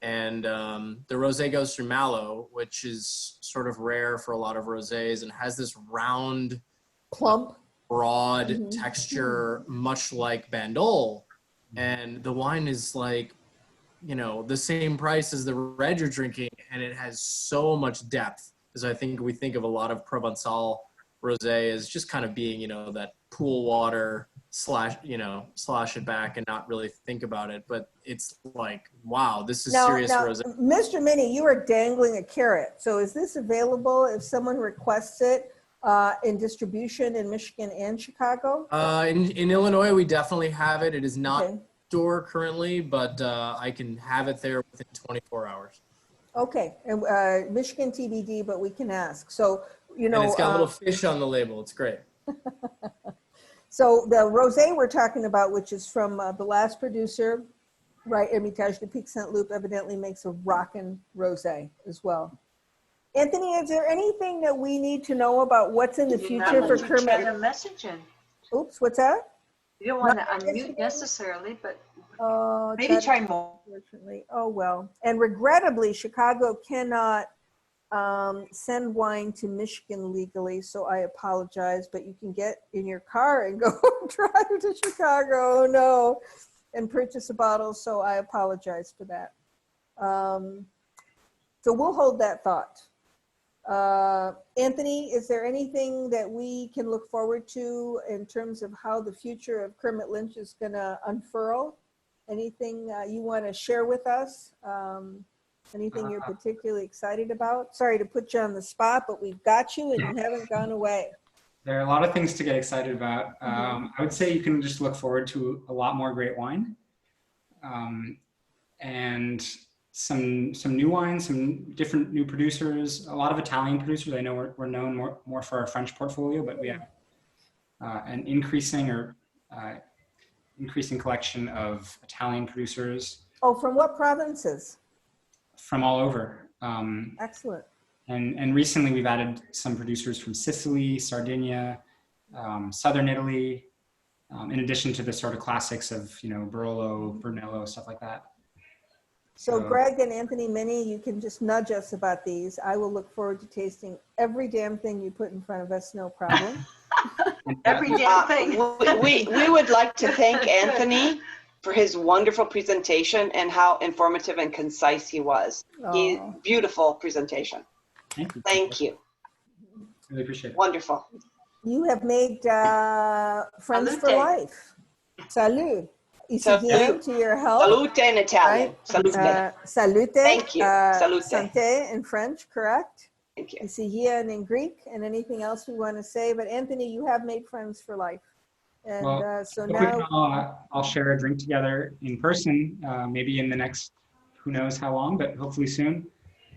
and the rosé goes through Malo, which is sort of rare for a lot of rosés, and has this round, plump, broad texture, much like Bandol. And the wine is like, you know, the same price as the red you're drinking, and it has so much depth. Because I think we think of a lot of Provençal rosé as just kind of being, you know, that pool water slash it back and not really think about it. But it's like, wow, this is serious rosé. Mr. Minnie, you are dangling a carrot. So is this available if someone requests it in distribution in Michigan and Chicago? In Illinois, we definitely have it. It is not store currently, but I can have it there within 24 hours. Okay, and Michigan TBD, but we can ask. So, you know, and it's got little fish on the label. It's great. So the rosé we're talking about, which is from the last producer, right? Hermitage de Pic Saint Loup evidently makes a rockin' rosé as well. Anthony, is there anything that we need to know about what's in the future for Kermit? Try to message in. Oops, what's that? You don't want to unmute necessarily, but Oh, maybe try more. Unfortunately, oh well. And regrettably, Chicago cannot send wine to Michigan legally, so I apologize. But you can get in your car and go drive to Chicago. Oh no, and purchase a bottle. So I apologize for that. So we'll hold that thought. Anthony, is there anything that we can look forward to in terms of how the future of Kermit Lynch is going to unfurl? Anything you want to share with us? Anything you're particularly excited about? Sorry to put you on the spot, but we've got you and you haven't gone away. There are a lot of things to get excited about. I would say you can just look forward to a lot more great wine. And some new wines, some different new producers, a lot of Italian producers. I know we're known more for our French portfolio, but we have an increasing collection of Italian producers. Oh, from what provinces? From all over. Excellent. And recently we've added some producers from Sicily, Sardinia, Southern Italy, in addition to the sort of classics of, you know, Barolo, Brunello, stuff like that. So Greg and Anthony Minnie, you can just nudge us about these. I will look forward to tasting every damn thing you put in front of us, no problem. Every damn thing. We would like to thank Anthony for his wonderful presentation and how informative and concise he was. Beautiful presentation. Thank you. Thank you. Really appreciate it. Wonderful. You have made friends for life. Salut. Salut. To your health. Salute in Italian. Right? Salute. Salute. Thank you. Salute. Santé in French, correct? Thank you. Isigia in Greek, and anything else we want to say. But Anthony, you have made friends for life. And well, so now I'll share a drink together in person, maybe in the next, who knows how long, but hopefully soon.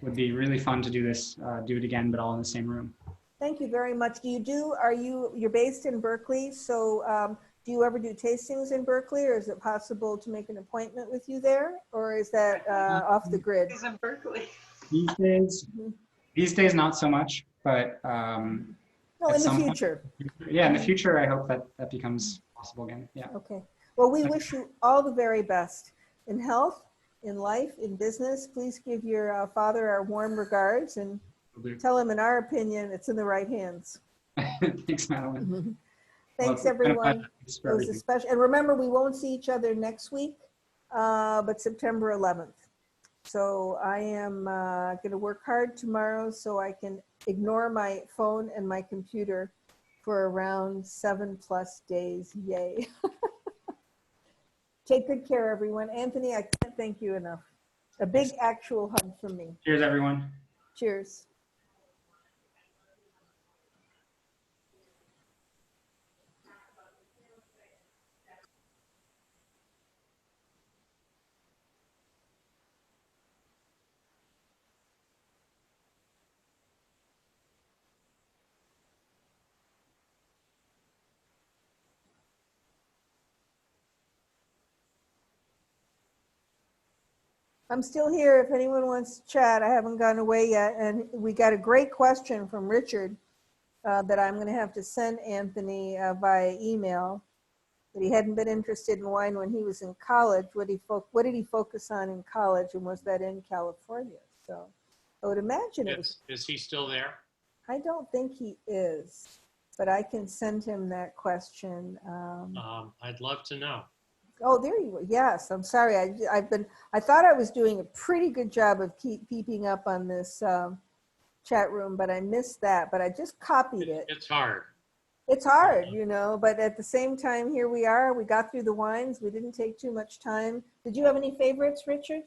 Would be really fun to do this, do it again, but all in the same room. Thank you very much. You're based in Berkeley, so do you ever do tastings in Berkeley, or is it possible to make an appointment with you there, or is that off the grid? He's in Berkeley. These days, not so much, but no, in the future. Yeah, in the future, I hope that becomes possible again. Yeah. Okay. Well, we wish you all the very best in health, in life, in business. Please give your father our warm regards and tell him, in our opinion, it's in the right hands. Thanks, Madeline. Thanks, Well, it's been a everyone. pleasure. Thanks It for was a everything. special, and remember, we won't see each other next week, but September 11th. So I am going to work hard tomorrow so I can ignore my phone and my computer for around 7+ days. Yay. Take good care, everyone. Anthony, I can't thank you enough. A big actual hug from me. Cheers, everyone. Cheers. I'm still here if anyone wants to chat. I haven't gone away yet. And we got a great question from Richard that I'm going to have to send Anthony via email. That he hadn't been interested in wine when he was in college. What did he focus on in college, and was that in California? So I would imagine it was. Is he still there? I don't think he is, but I can send him that question. I'd love to know. Oh, there you go. Yes, I'm sorry. I thought I was doing a pretty good job of keeping up on this chat room, but I missed that. But I just copied it. It's hard. It's hard, but at the same time, here we are. We got through the wines. We didn't take too much time. Did you have any favorites, Richard?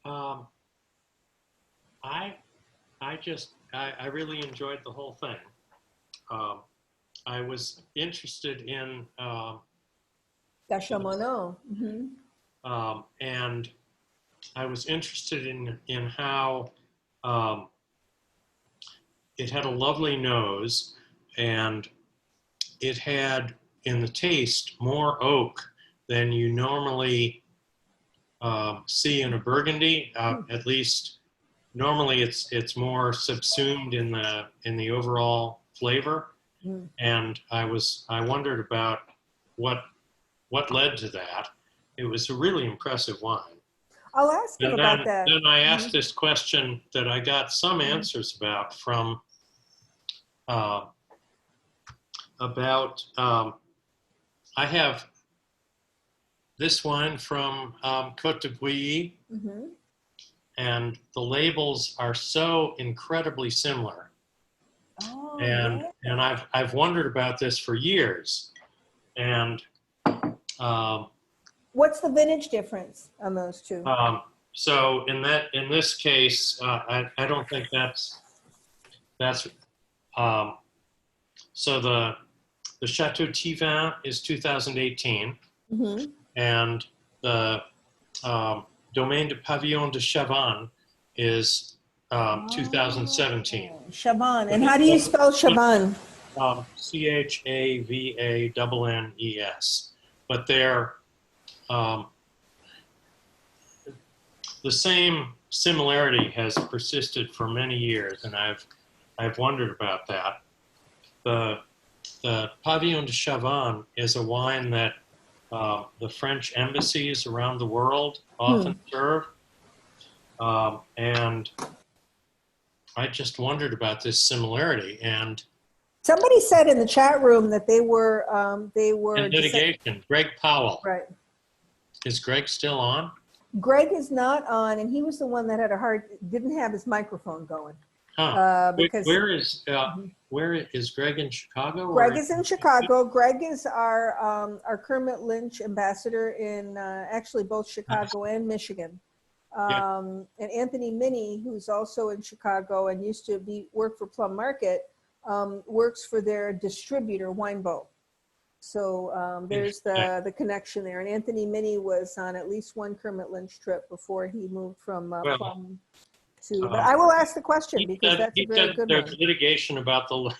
I really enjoyed the whole thing. I was interested in Gachamanon. And I was interested in how it had a lovely nose, and it had, in the taste, more oak than you normally see in a Burgundy. At least, normally it's more subsumed in the overall flavor. And I wondered about what led to that. It was a really impressive wine. I'll ask him about that. Then I asked this question that I got some answers about from I have this wine from Côte de Brouilly, and the labels are so incredibly similar. Oh, and I've wondered about this for years. And what's the vintage difference on those two? So in this case, I don't think that's so the Chateau Tivin is 2018, and the Domaine de Pavillon de Chavannes is 2017. Chavannes. And how do you spell Chavannes? Chavannes. But they're the same similarity has persisted for many years, and I've wondered about that. The Pavillon de Chavannes is a wine that the French embassies around the world often serve, and I just wondered about this similarity. And somebody said in the chat room that they were in litigation. Greg Powell. Right. Is Greg still on? Greg is not on, and he was the one that didn't have his microphone going. Because where is Greg in Chicago? Greg is in Chicago. Greg is our Kermit Lynch ambassador in actually both Chicago and Michigan. And Anthony Minnie, who's also in Chicago and used to work for Plum Market, works for their distributor, Winebow. So there's the connection there. And Anthony Minnie was on at least one Kermit Lynch trip before he moved from Plum to. But I will ask the question because that's a very good one. There's litigation about the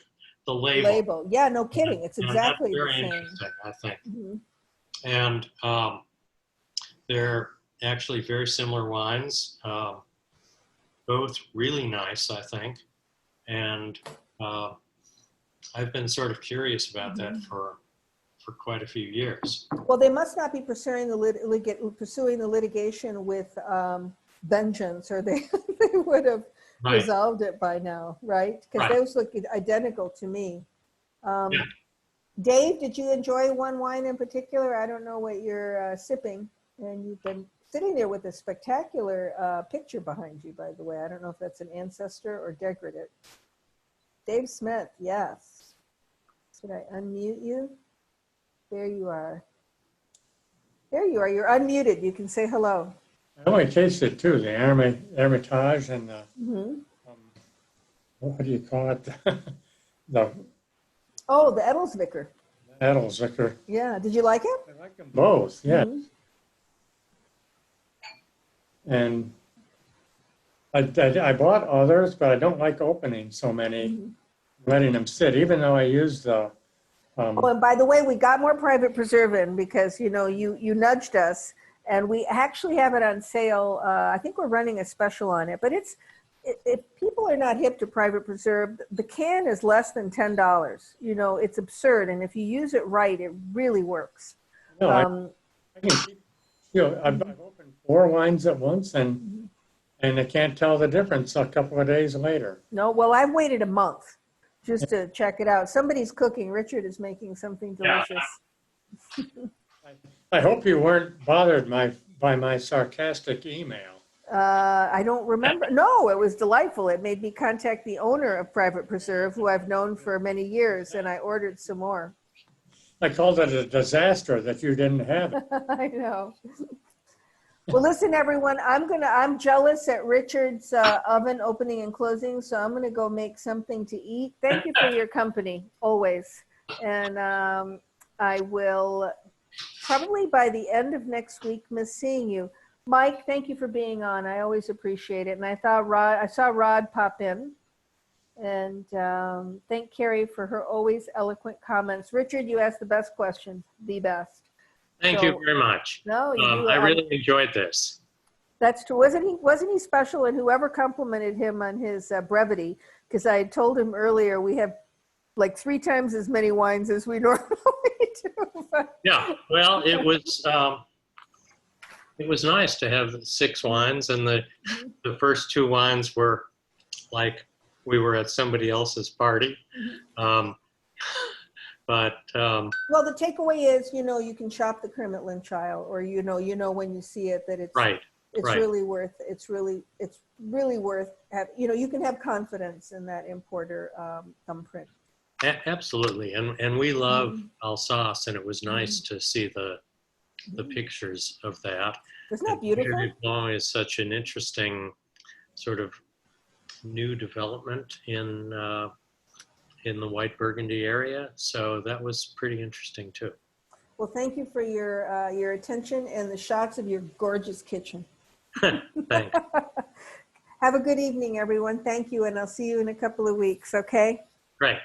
label. Yeah, no kidding. It's exactly the same. Interesting, I think. And they're actually very similar wines, both really nice, I think. And I've been sort of curious about that for quite a few years. Well, they must not be pursuing the litigation with vengeance, or they would have resolved it by now, right? Because those look identical to me. Dave, did you enjoy one wine in particular? I don't know what you're sipping, and you've been sitting there with a spectacular picture behind you, by the way. I don't know if that's an ancestor or decorative. Dave Smith, yes. Should I unmute you? There you are. There you are. You're unmuted. You can say hello. I only tasted two, the Hermitage and the, what do you call it? The Oh, the Edelzwicker. Edelzwicker. Yeah. Did you like it? I like them both, yeah. Mhm. And I bought others, but I don't like opening so many, letting them sit, even though I use the. Oh, and by the way, we got more private preserve in because, you know, you nudged us, and we actually have it on sale. I think we're running a special on it, but if people are not hip to private preserve, the can is less than $10. You know, it's absurd. And if you use it right, it really works. No, I can keep, you know, I've opened 4 wines at once and I can't tell the difference a couple of days later. No, well, I've waited a month just to check it out. Somebody's cooking. Richard is making something delicious. I hope you weren't bothered by my sarcastic email. I don't remember. No, it was delightful. It made me contact the owner of Private Preserve, who I've known for many years, and I ordered some more. I called it a disaster that you didn't have it. I know. Well, listen, everyone, I'm jealous at Richard's oven opening and closing, so I'm gonna go make something to eat. Thank you for your company, always. And I will probably by the end of next week miss seeing you. Mike, thank you for being on. I always appreciate it. And I saw Rod pop in. And thank Carrie for her always eloquent comments. Richard, you asked the best question, the best. Thank you very much. No, I really enjoyed this. That's true. Wasn't he special? And whoever complimented him on his brevity, because I had told him earlier we have like 3 times as many wines as we normally do. Yeah, well, it was nice to have 6 wines, and the first 2 wines were like we were at somebody else's party. Well, the takeaway is, you know, you can shop the Kermit Lynch aisle, or you know when you see it that it's right. Really worth. It's really worth. You know, you can have confidence in that importer thumbprint. Absolutely, and we love Alsace, and it was nice to see the pictures of that. Isn't that beautiful? Blanc is such an interesting sort of new development in the white Burgundy area, so that was pretty interesting too. Well, thank you for your attention and the shots of your gorgeous kitchen. Thanks. Have a good evening, everyone. Thank you, and I'll see you in a couple of weeks. Okay. Great.